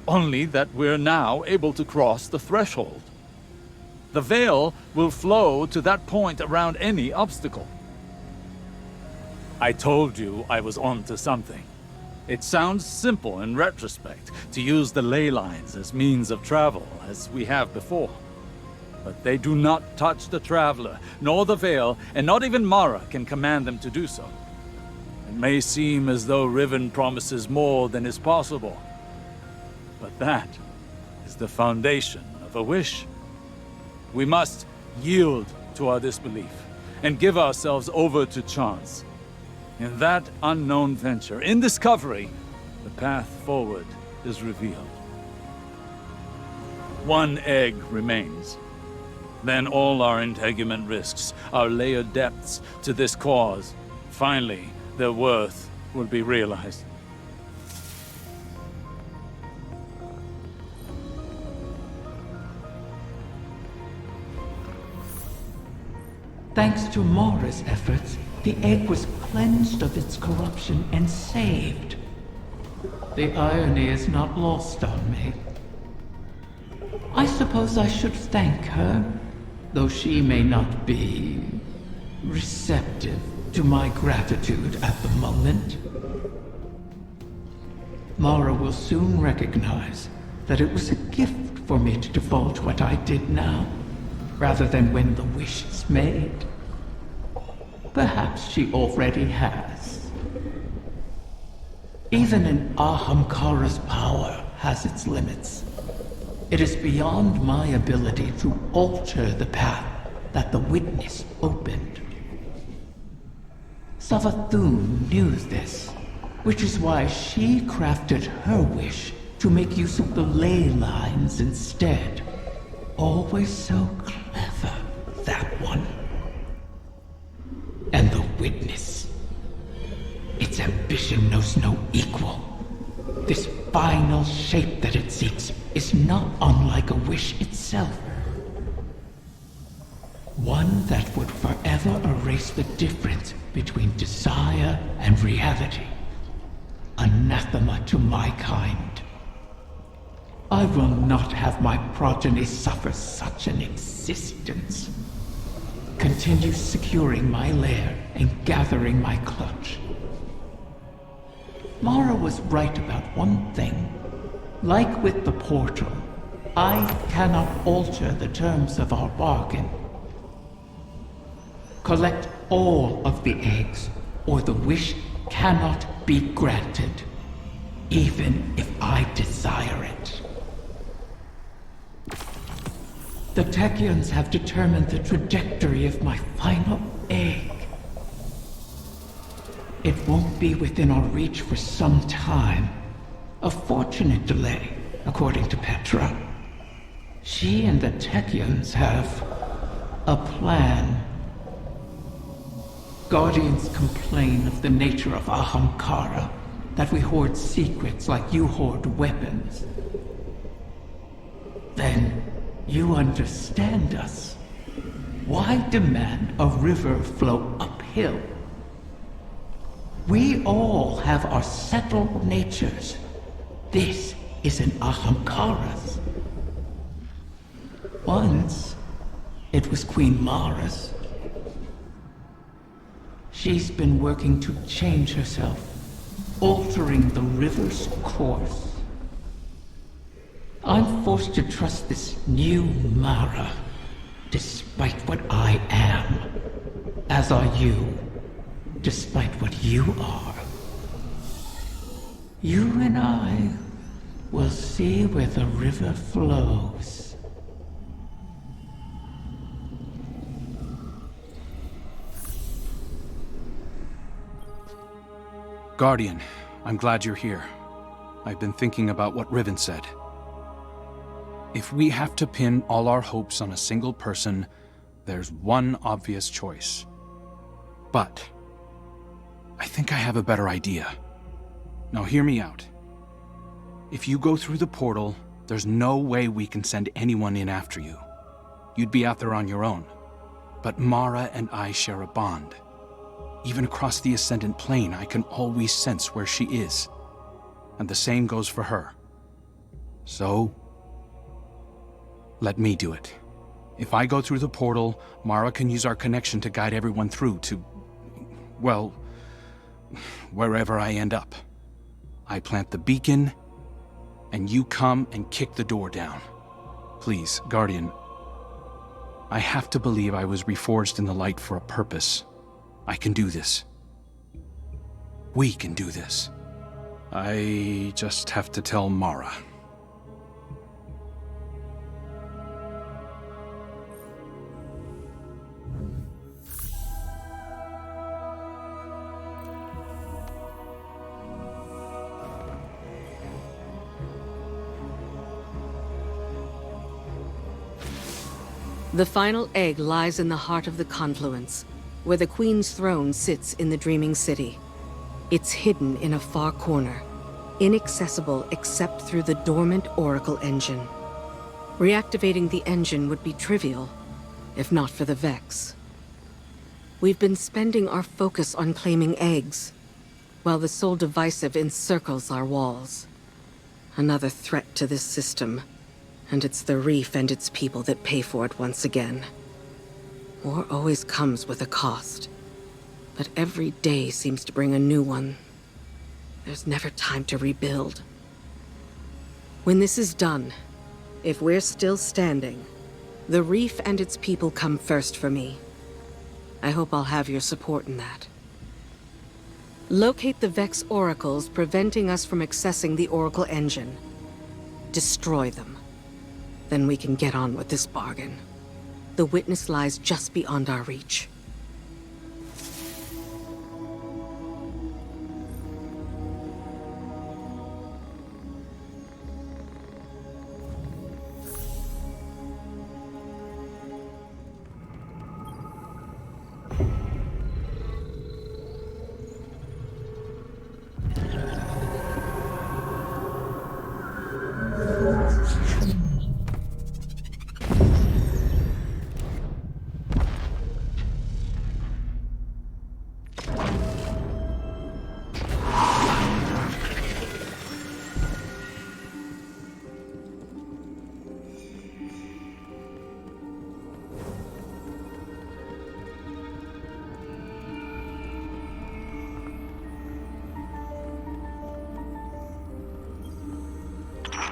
Only that we're now able to cross the threshold. The veil will flow to that point around any obstacle. I told you I was onto something. It sounds simple in retrospect to use the ley lines as means of travel, as we have before. But they do not touch the traveler, nor the veil, and not even Mara can command them to do so. It may seem as though Riven promises more than is possible, but that is the foundation of a wish. We must yield to our disbelief and give ourselves over to chance. In that unknown venture, in discovery, the path forward is revealed. One egg remains. Then all our integument risks, our layered depths to this cause, finally, their worth will be realized. Thanks to Mara's efforts, the egg was cleansed of its corruption and saved. The irony is not lost on me. I suppose I should thank her, though she may not be receptive to my gratitude at the moment. Mara will soon recognize that it was a gift for me to divulge what I did now, rather than when the wish is made. Perhaps she already has. Even an Ahamkara's power has its limits. It is beyond my ability to alter the path that the witness opened. Savathun knew this, which is why she crafted her wish to make use of the ley lines instead. Always so clever, that one. And the witness. Its ambition knows no equal. This final shape that it seeks is not unlike a wish itself. One that would forever erase the difference between desire and reality. Anathema to my kind. I will not have my progeny suffer such an existence. Continue securing my lair and gathering my clutch. Mara was right about one thing. Like with the portal, I cannot alter the terms of our bargain. Collect all of the eggs, or the wish cannot be granted, even if I desire it. The Techians have determined the trajectory of my final egg. It won't be within our reach for some time. A fortunate delay, according to Petra. She and the Techians have a plan. Guardians complain of the nature of Ahamkara, that we hoard secrets like you hoard weapons. Then you understand us. Why demand a river flow uphill? We all have our settled natures. This is an Ahamkara's. Once, it was Queen Mara's. She's been working to change herself, altering the river's course. I'm forced to trust this new Mara, despite what I am. As are you, despite what you are. You and I will see where the river flows. Guardian, I'm glad you're here. I've been thinking about what Riven said. If we have to pin all our hopes on a single person, there's one obvious choice. But I think I have a better idea. Now hear me out. If you go through the portal, there's no way we can send anyone in after you. You'd be out there on your own. But Mara and I share a bond. Even across the Ascendant Plane, I can always sense where she is. And the same goes for her. So, let me do it. If I go through the portal, Mara can use our connection to guide everyone through to, well, wherever I end up. I plant the beacon, and you come and kick the door down. Please, Guardian. I have to believe I was reforged in the light for a purpose. I can do this. We can do this. I just have to tell Mara. The final egg lies in the heart of the confluence, where the Queen's throne sits in the Dreaming City. It's hidden in a far corner, inaccessible except through the dormant Oracle engine. Reactivating the engine would be trivial, if not for the Vex. We've been spending our focus on claiming eggs, while the Soul Divisive encircles our walls. Another threat to this system. And it's the Reef and its people that pay for it once again. War always comes with a cost. But every day seems to bring a new one. There's never time to rebuild. When this is done, if we're still standing, the Reef and its people come first for me. I hope I'll have your support in that. Locate the Vex oracles preventing us from accessing the Oracle engine. Destroy them. Then we can get on with this bargain. The witness lies just beyond our reach.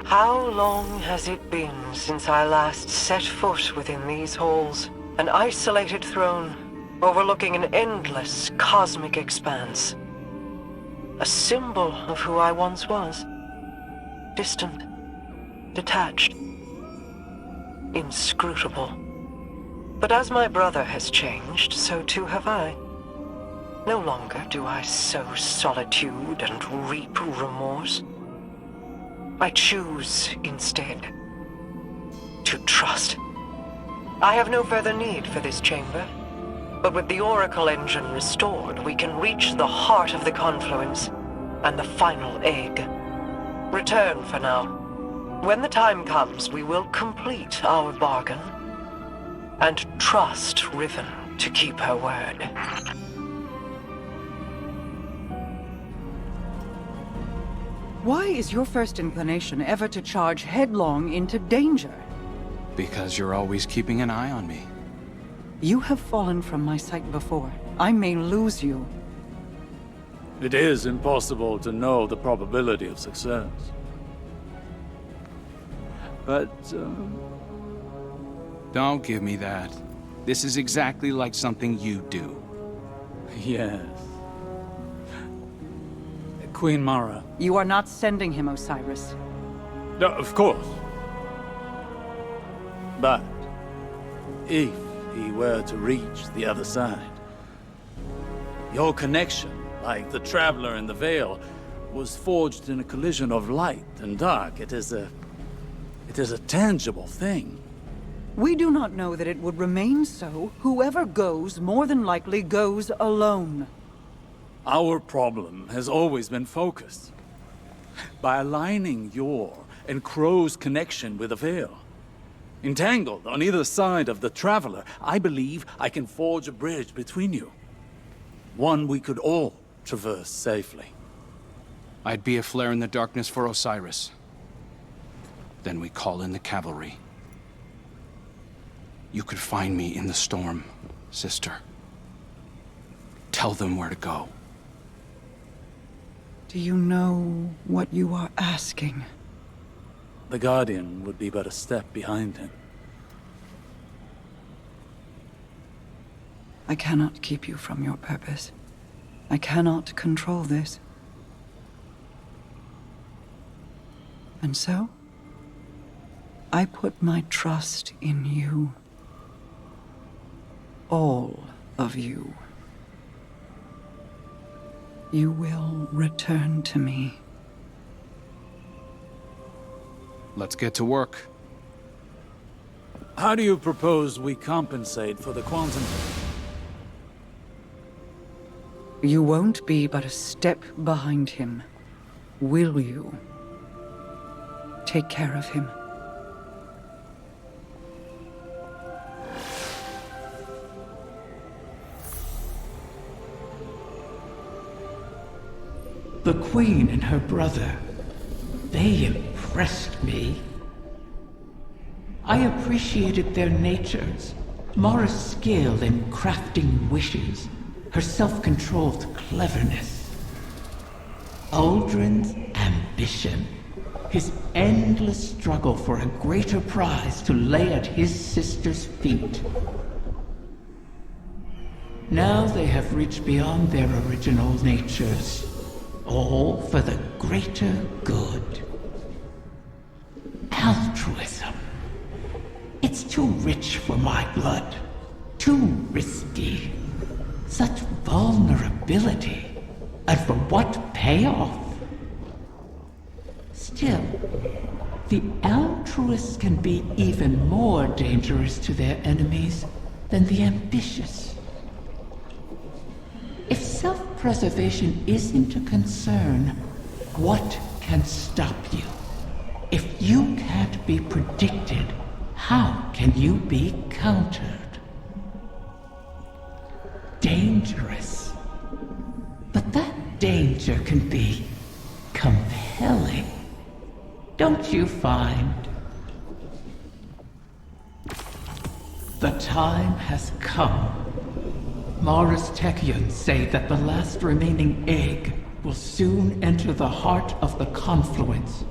How long has it been since I last set foot within these halls? An isolated throne, overlooking an endless cosmic expanse. A symbol of who I once was. Distant, detached, inscrutable. But as my brother has changed, so too have I. No longer do I sow solitude and reap remorse. I choose, instead, to trust. I have no further need for this chamber, but with the Oracle engine restored, we can reach the heart of the confluence and the final egg. Return for now. When the time comes, we will complete our bargain and trust Riven to keep her word. Why is your first inclination ever to charge headlong into danger? Because you're always keeping an eye on me. You have fallen from my sight before. I may lose you. It is impossible to know the probability of success. But, Don't give me that. This is exactly like something you do. yes. Queen Mara. You are not sending him, Osiris. No, of course. But, if he were to reach the other side, your connection, like the Traveler in the Veil, was forged in a collision of light and dark. It is a tangible thing. We do not know that it would remain so. Whoever goes, more than likely goes alone. Our problem has always been focused. By aligning your and Crow's connection with the Veil. Entangled on either side of the Traveler, I believe I can forge a bridge between you. One we could all traverse safely. I'd be a flare in the darkness for Osiris. Then we call in the cavalry. You could find me in the storm, sister. Tell them where to go. Do you know what you are asking? The Guardian would be but a step behind him. I cannot keep you from your purpose. I cannot control this. And so, I put my trust in you. All of you. You will return to me. Let's get to work. How do you propose we compensate for the quantum? You won't be but a step behind him, will you? Take care of him. The Queen and her brother, they impressed me. I appreciated their natures, Mara's skill in crafting wishes, her self-controlled cleverness. Uldren's ambition, his endless struggle for a greater prize to lay at his sister's feet. Now they have reached beyond their original natures. All for the greater good. Altruism. It's too rich for my blood. Too risky. Such vulnerability. And for what payoff? Still, the altruists can be even more dangerous to their enemies than the ambitious. If self-preservation isn't a concern, what can stop you? If you can't be predicted, how can you be countered? Dangerous. But that danger can be compelling. Don't you find? The time has come. Mara's Techians say that the last remaining egg will soon enter the heart of the confluence.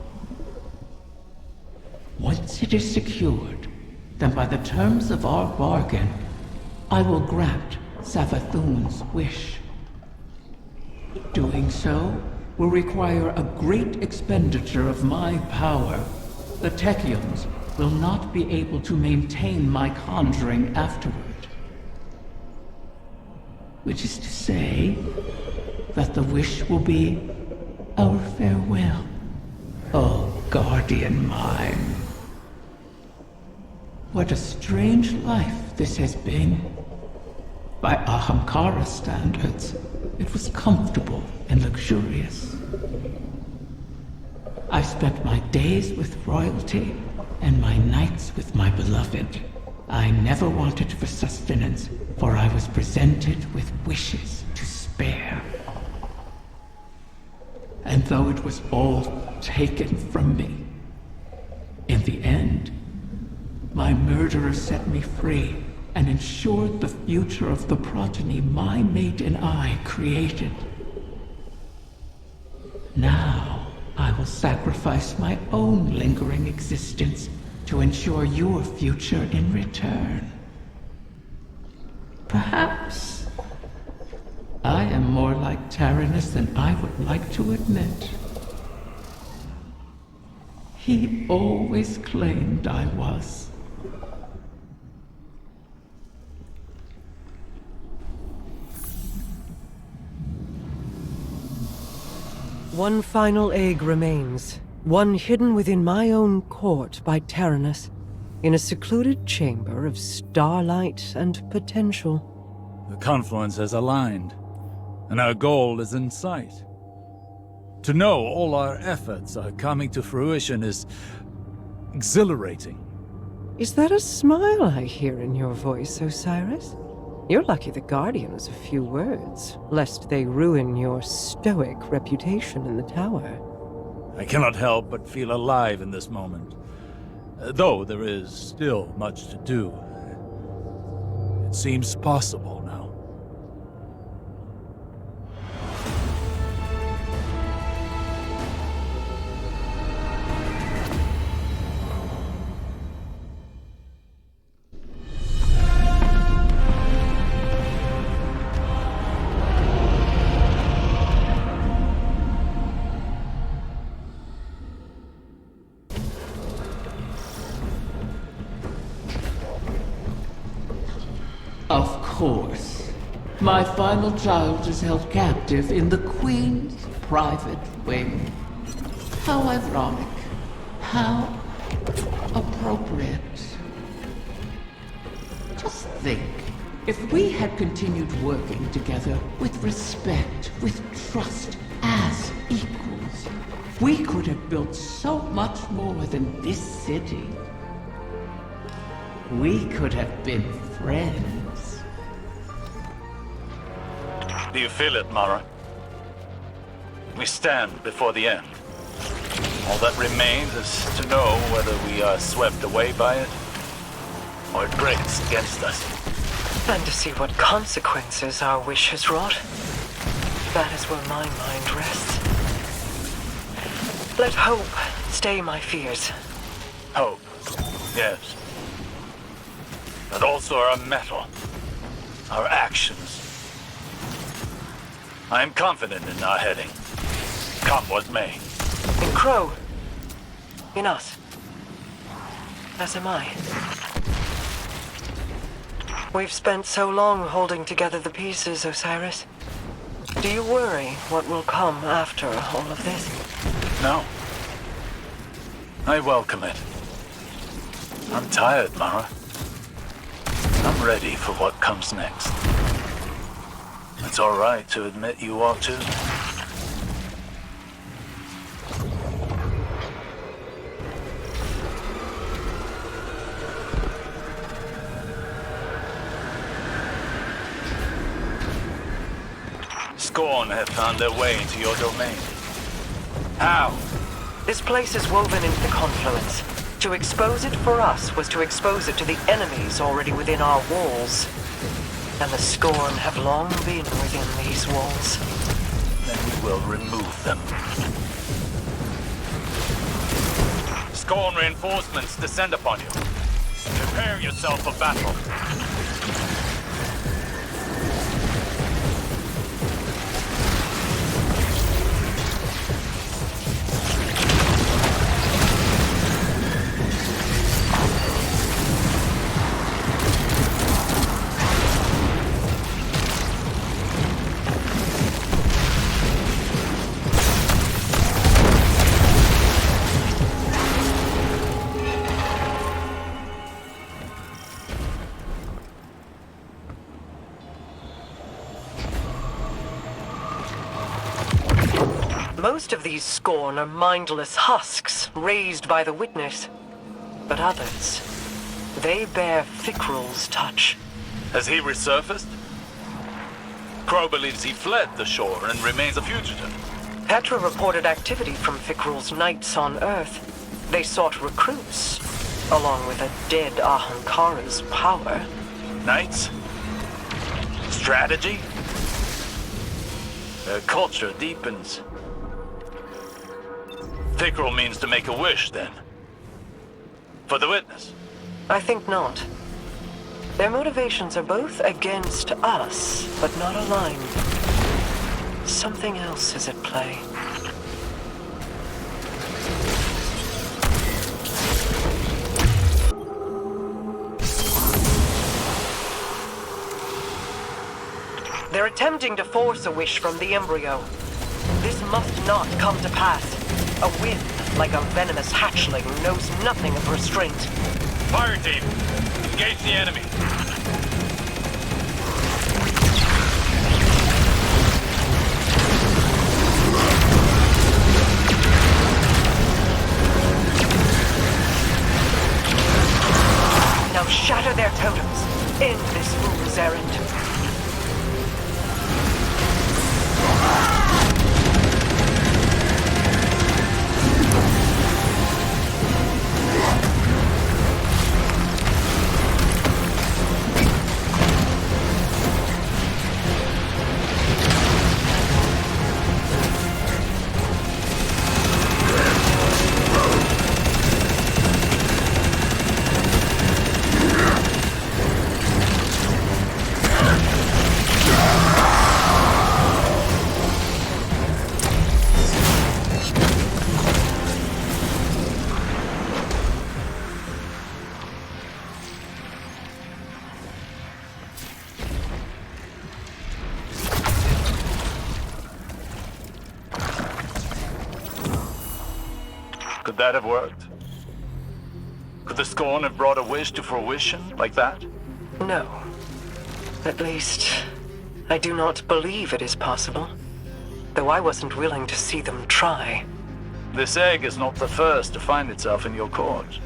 Once it is secured, then by the terms of our bargain, I will grant Savathun's wish. Doing so will require a great expenditure of my power. The Techians will not be able to maintain my conjuring afterward. Which is to say that the wish will be our farewell. Oh, guardian mine. What a strange life this has been. By Ahamkara standards, it was comfortable and luxurious. I spent my days with royalty and my nights with my beloved. I never wanted for sustenance, for I was presented with wishes to spare. And though it was all taken from me, in the end, my murderer set me free and ensured the future of the progeny my mate and I created. Now, I will sacrifice my own lingering existence to ensure your future in return. Perhaps I am more like Taranis than I would like to admit. He always claimed I was. One final egg remains, one hidden within my own court by Taranis, in a secluded chamber of starlight and potential. The confluence has aligned, and our goal is in sight. To know all our efforts are coming to fruition is exhilarating. Is that a smile I hear in your voice, Osiris? You're lucky the Guardian has a few words, lest they ruin your stoic reputation in the tower. I cannot help but feel alive in this moment. Though there is still much to do. It seems possible now. Of course. My final child is held captive in the Queen's private wing. How ironic. How appropriate. Just think, if we had continued working together with respect, with trust, as equals, we could have built so much more than this city. We could have been friends. Do you feel it, Mara? We stand before the end. All that remains is to know whether we are swept away by it, or it breaks against us. And to see what consequences our wish has wrought. That is where my mind rests. Let hope stay my fears. Hope, yes. But also our mettle, our actions. I am confident in our heading. Come what may. In Crow. In us. As am I. We've spent so long holding together the pieces, Osiris. Do you worry what will come after all of this? No. I welcome it. I'm tired, Mara. I'm ready for what comes next. It's all right to admit you are too. Scorn have found their way into your domain. How? This place is woven into the confluence. To expose it for us was to expose it to the enemies already within our walls. And the Scorn have long been within these walls. Then we will remove them. Scorn reinforcements descend upon you. Prepare yourself for battle. Most of these Scorn are mindless husks raised by the Witness. But others, they bear Fickrul's touch. Has he resurfaced? Crow believes he fled the shore and remains a fugitive. Petra reported activity from Fickrul's knights on Earth. They sought recruits, along with a dead Ahamkara's power. Knights? Strategy? Their culture deepens. Fickrul means to make a wish, then. For the Witness? I think not. Their motivations are both against us, but not aligned. Something else is at play. They're attempting to force a wish from the embryo. This must not come to pass. A wind, like a venomous hatchling, knows nothing of restraint. Fire team, engage the enemy. Now shatter their totems. End this fool's errand. Could that have worked? Could the Scorn have brought a wish to fruition like that? No. At least, I do not believe it is possible. Though I wasn't willing to see them try. This egg is not the first to find itself in your court.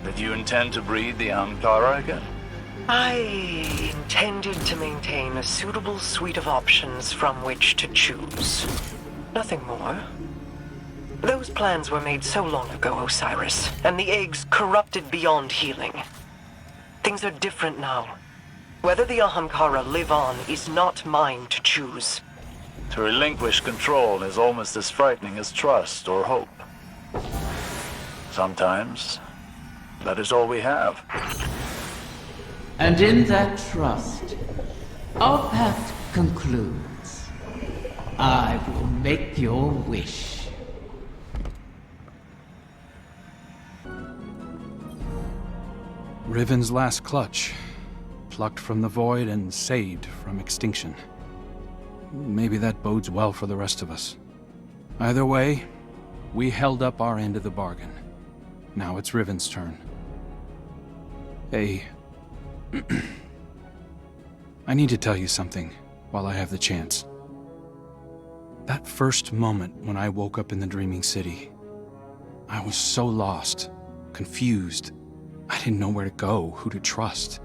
Did you intend to breed the Ahamkara again? I intended to maintain a suitable suite of options from which to choose. Nothing more. Those plans were made so long ago, Osiris, and the eggs corrupted beyond healing. Things are different now. Whether the Ahamkara live on is not mine to choose. To relinquish control is almost as frightening as trust or hope. Sometimes, that is all we have. And in that trust, our pact concludes. I will make your wish. Riven's last clutch, plucked from the void and saved from extinction. Maybe that bodes well for the rest of us. Either way, we held up our end of the bargain. Now it's Riven's turn. Hey, I need to tell you something while I have the chance. That first moment when I woke up in the Dreaming City, I was so lost, confused. I didn't know where to go, who to trust.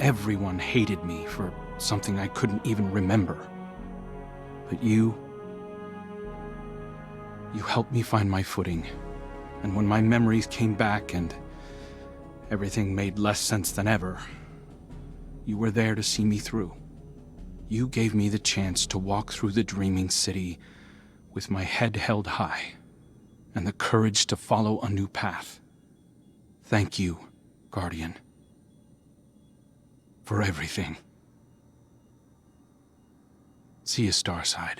Everyone hated me for something I couldn't even remember. But you helped me find my footing. And when my memories came back and everything made less sense than ever, you were there to see me through. You gave me the chance to walk through the Dreaming City with my head held high. and the courage to follow a new path. Thank you, Guardian, for everything. See you, Starside.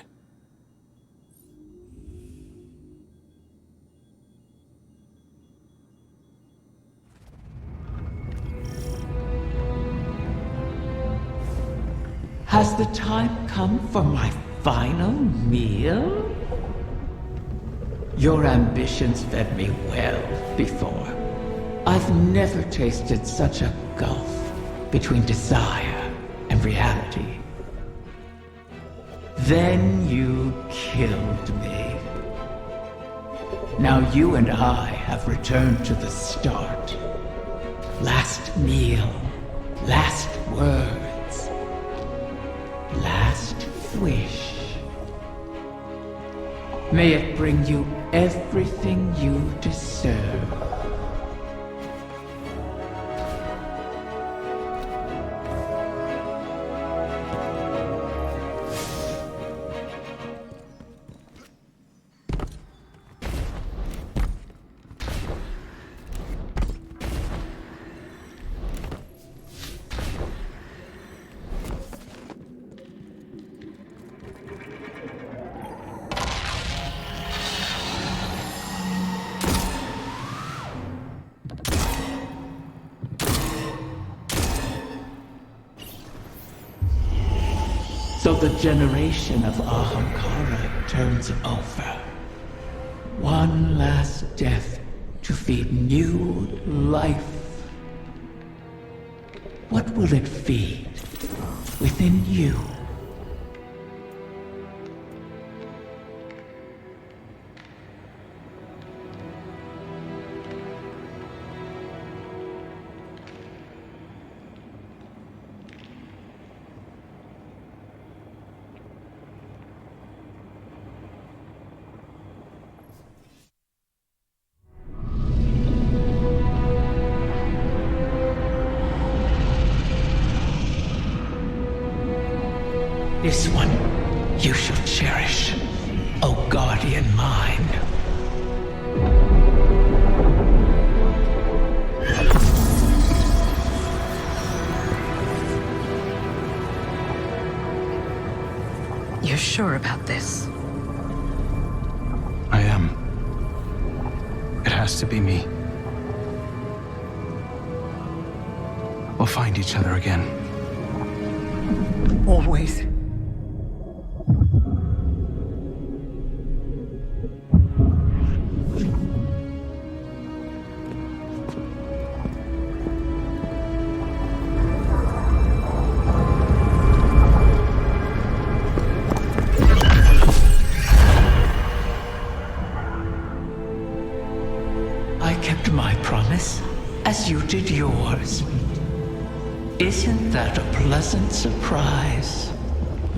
Has the time come for my final meal? Your ambitions fed me well before. I've never tasted such a gulf between desire and reality. Then you killed me. Now you and I have returned to the start. Last meal, last words, last wish. May it bring you everything you deserve. So the generation of Ahamkara turns over. One last death to feed new life. What will it feed within you? This one you shall cherish, O guardian mine. You're sure about this? I am. It has to be me. We'll find each other again. Always. I kept my promise, as you did yours. Isn't that a pleasant surprise?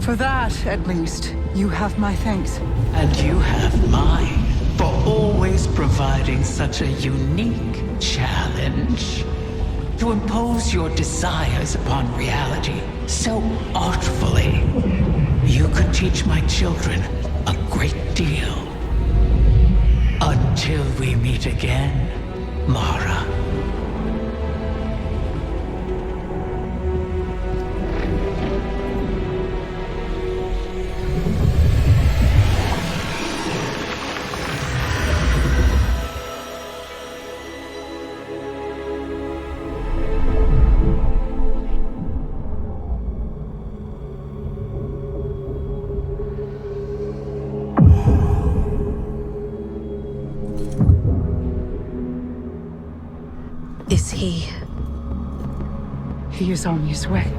For that, at least, you have my thanks. And you have mine for always providing such a unique challenge. To impose your desires upon reality so artfully. You could teach my children a great deal. Until we meet again, Mara. Is he? He is on his way.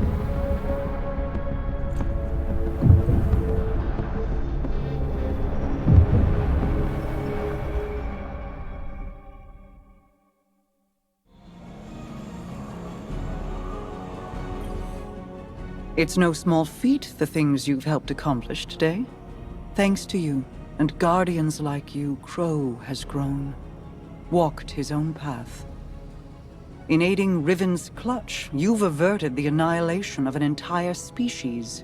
It's no small feat, the things you've helped accomplish today. Thanks to you, and guardians like you, Crow has grown. Walked his own path. In aiding Riven's clutch, you've averted the annihilation of an entire species.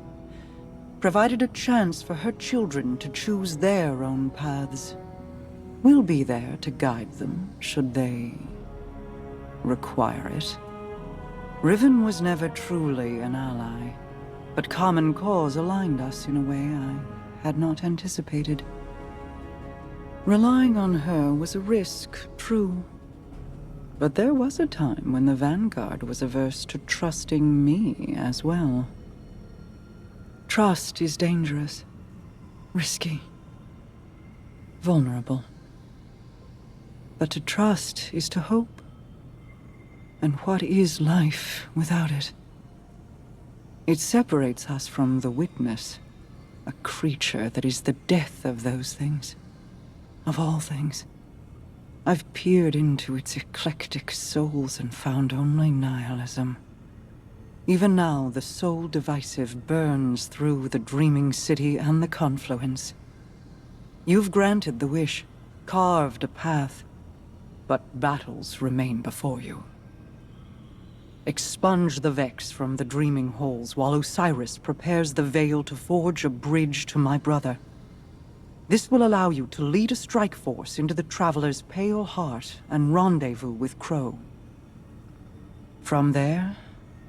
Provided a chance for her children to choose their own paths. We'll be there to guide them, should they require it. Riven was never truly an ally, but common cause aligned us in a way I had not anticipated. Relying on her was a risk, true. But there was a time when the Vanguard was averse to trusting me as well. Trust is dangerous, risky, vulnerable. But to trust is to hope. And what is life without it? It separates us from the witness, a creature that is the death of those things, of all things. I've peered into its eclectic souls and found only nihilism. Even now, the soul divisive burns through the dreaming city and the confluence. You've granted the wish, carved a path, but battles remain before you. Expunge the Vex from the dreaming halls while Osiris prepares the veil to forge a bridge to my brother. This will allow you to lead a strike force into the Traveler's pale heart and rendezvous with Crow. From there,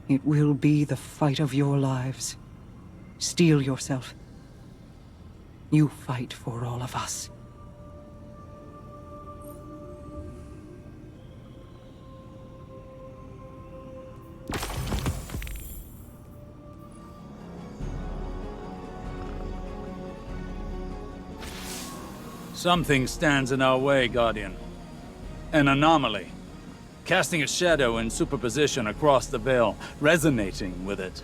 it will be the fight of your lives. Steel yourself. You fight for all of us. Something stands in our way, Guardian. An anomaly. Casting a shadow in superposition across the veil, resonating with it.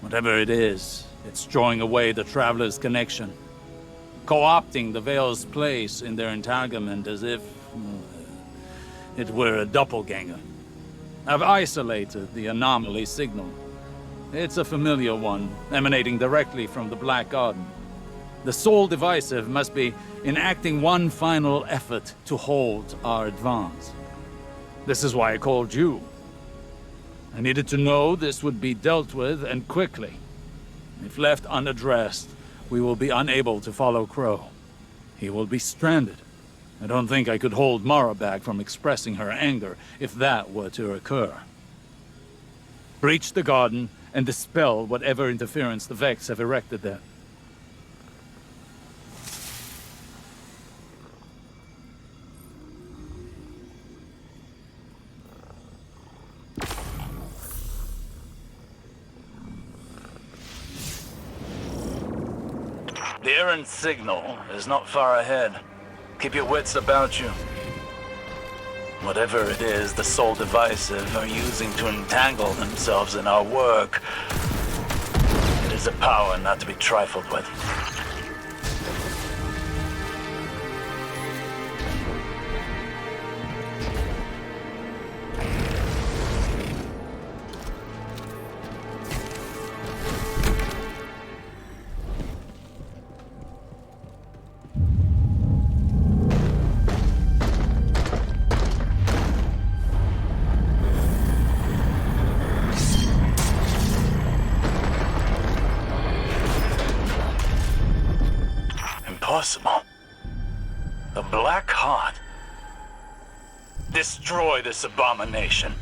Whatever it is, it's drawing away the Traveler's connection. Co-opting the veil's place in their entanglement as if it were a doppelganger. I've isolated the anomaly signal. It's a familiar one, emanating directly from the Black Garden. The Soul Divisive must be enacting one final effort to hold our advance. This is why I called you. I needed to know this would be dealt with, and quickly. If left unaddressed, we will be unable to follow Crow. He will be stranded. I don't think I could hold Mara back from expressing her anger if that were to occur. Breach the garden and dispel whatever interference the Vex have erected there. The errant signal is not far ahead. Keep your wits about you. Whatever it is the Soul Divisive are using to entangle themselves in our work, it is a power not to be trifled with. Impossible. The Black Heart. Destroy this abomination.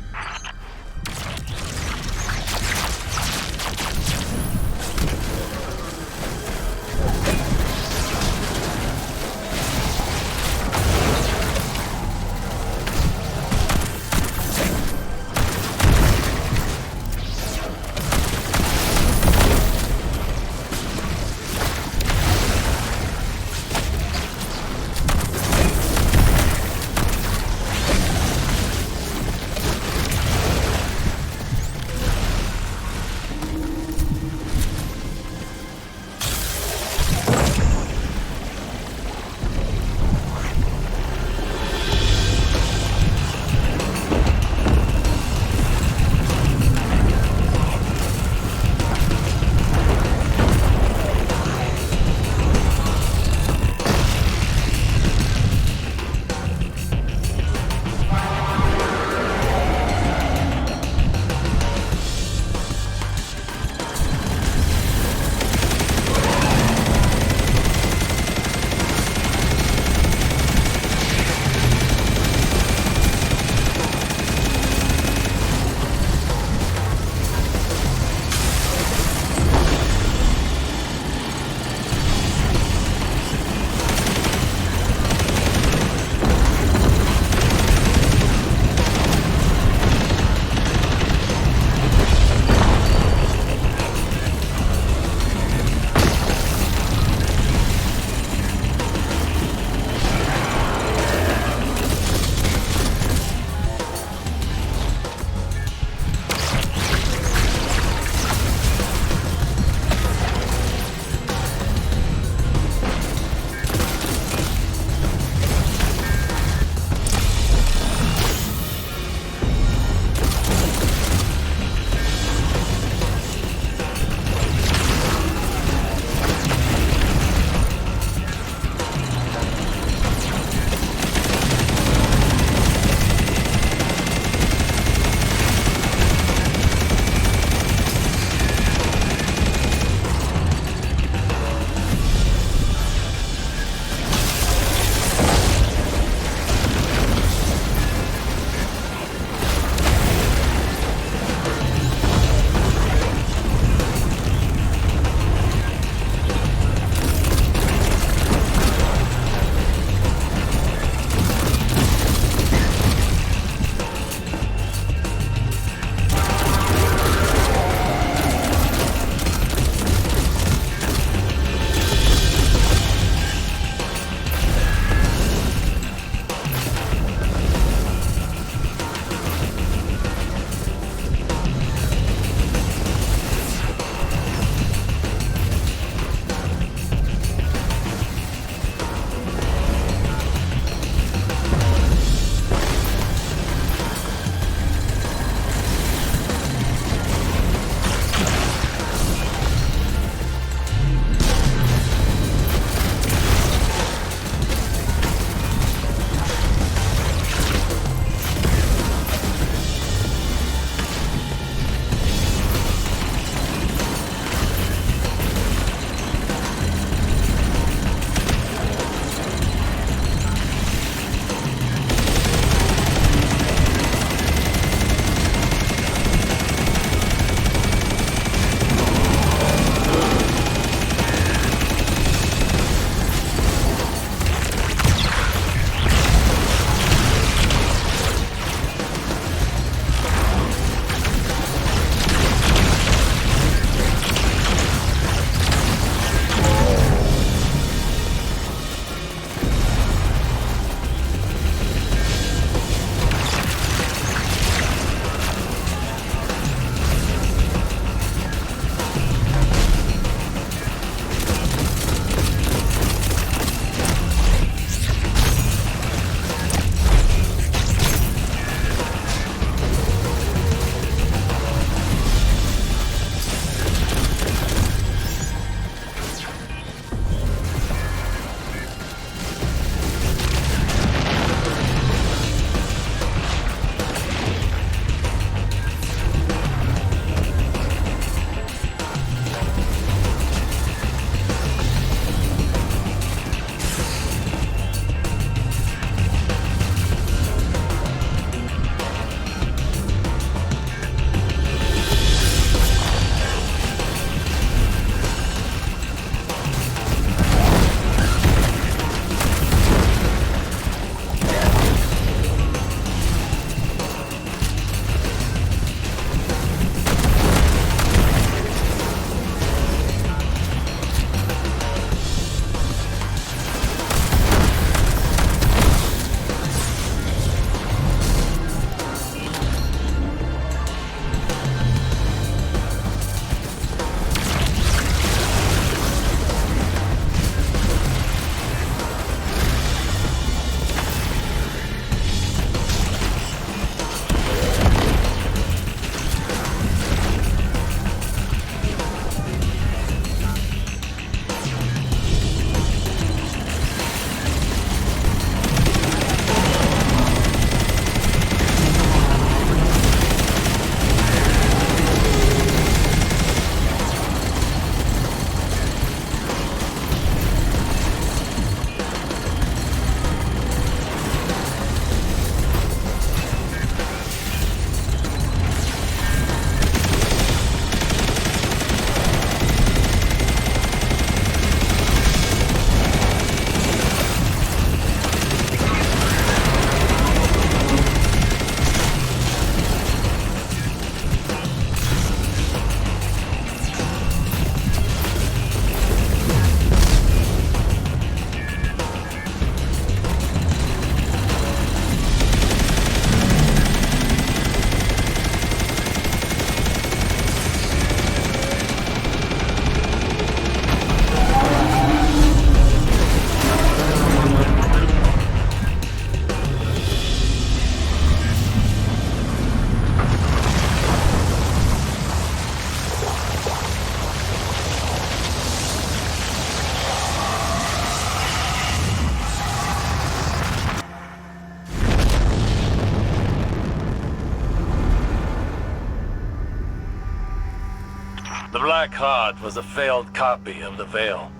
heart was a failed copy of the Veil.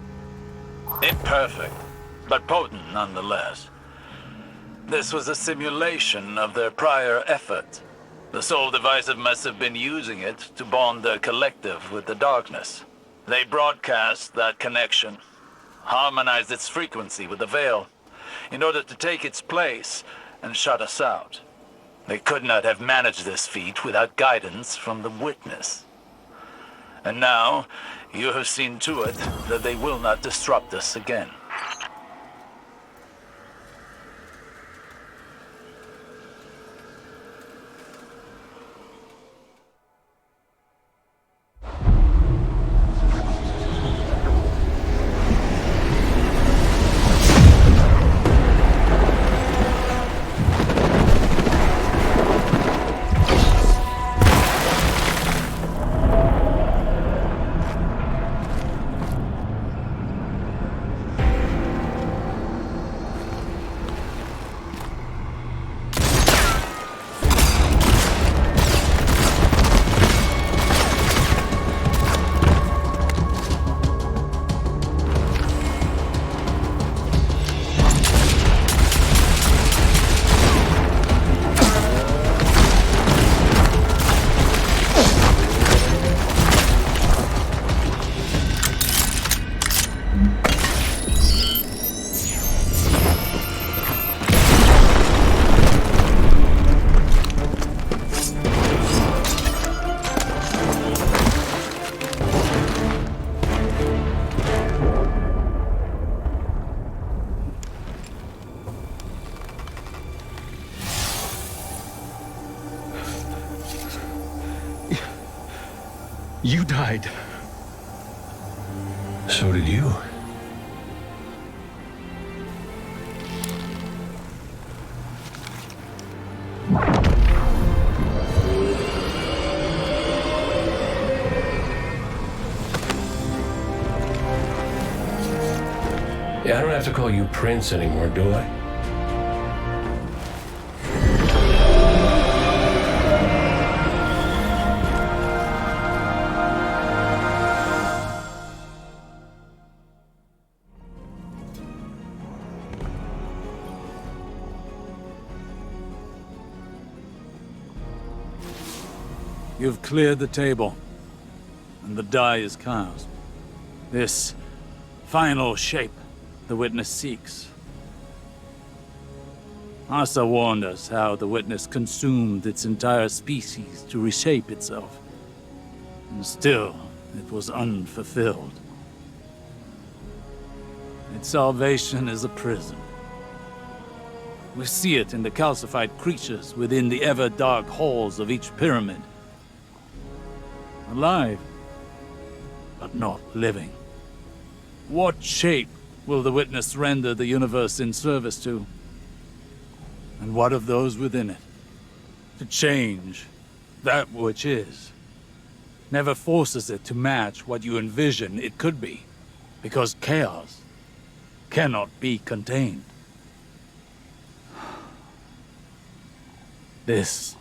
Imperfect, but potent nonetheless. This was a simulation of their prior effort. The Soul Divisive must have been using it to bond their collective with the darkness. They broadcast that connection, harmonized its frequency with the Veil, in order to take its place and shut us out. They could not have managed this feat without guidance from the Witness. And now, you have seen to it that they will not disrupt us again. You died. So did you. Yeah, I don't have to call you Prince anymore, do I? You've cleared the table, and the die is cast. This final shape the Witness seeks. Asa warned us how the Witness consumed its entire species to reshape itself. And still, it was unfulfilled. Its salvation is a prison. We see it in the calcified creatures within the ever-dark halls of each pyramid. Alive, but not living. What shape will the Witness render the universe in service to? And what of those within it? To change that which is never forces it to match what you envision it could be, because chaos cannot be contained. This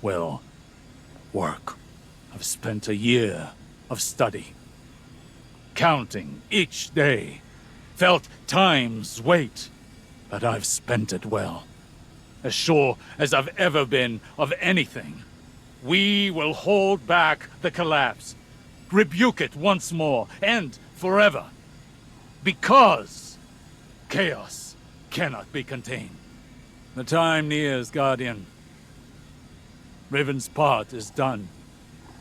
will work. I've spent a year of study, counting each day, felt time's weight, but I've spent it well. As sure as I've ever been of anything. We will hold back the collapse, rebuke it once more, and forever. Because chaos cannot be contained. The time nears, Guardian. Riven's part is done.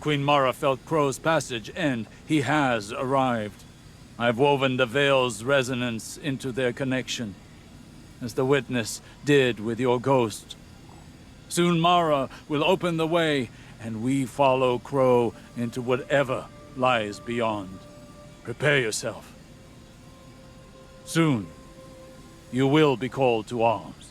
Queen Mara felt Crow's passage, and he has arrived. I've woven the Veil's resonance into their connection, as the Witness did with your ghost. Soon Mara will open the way, and we follow Crow into whatever lies beyond. Prepare yourself. Soon, you will be called to arms.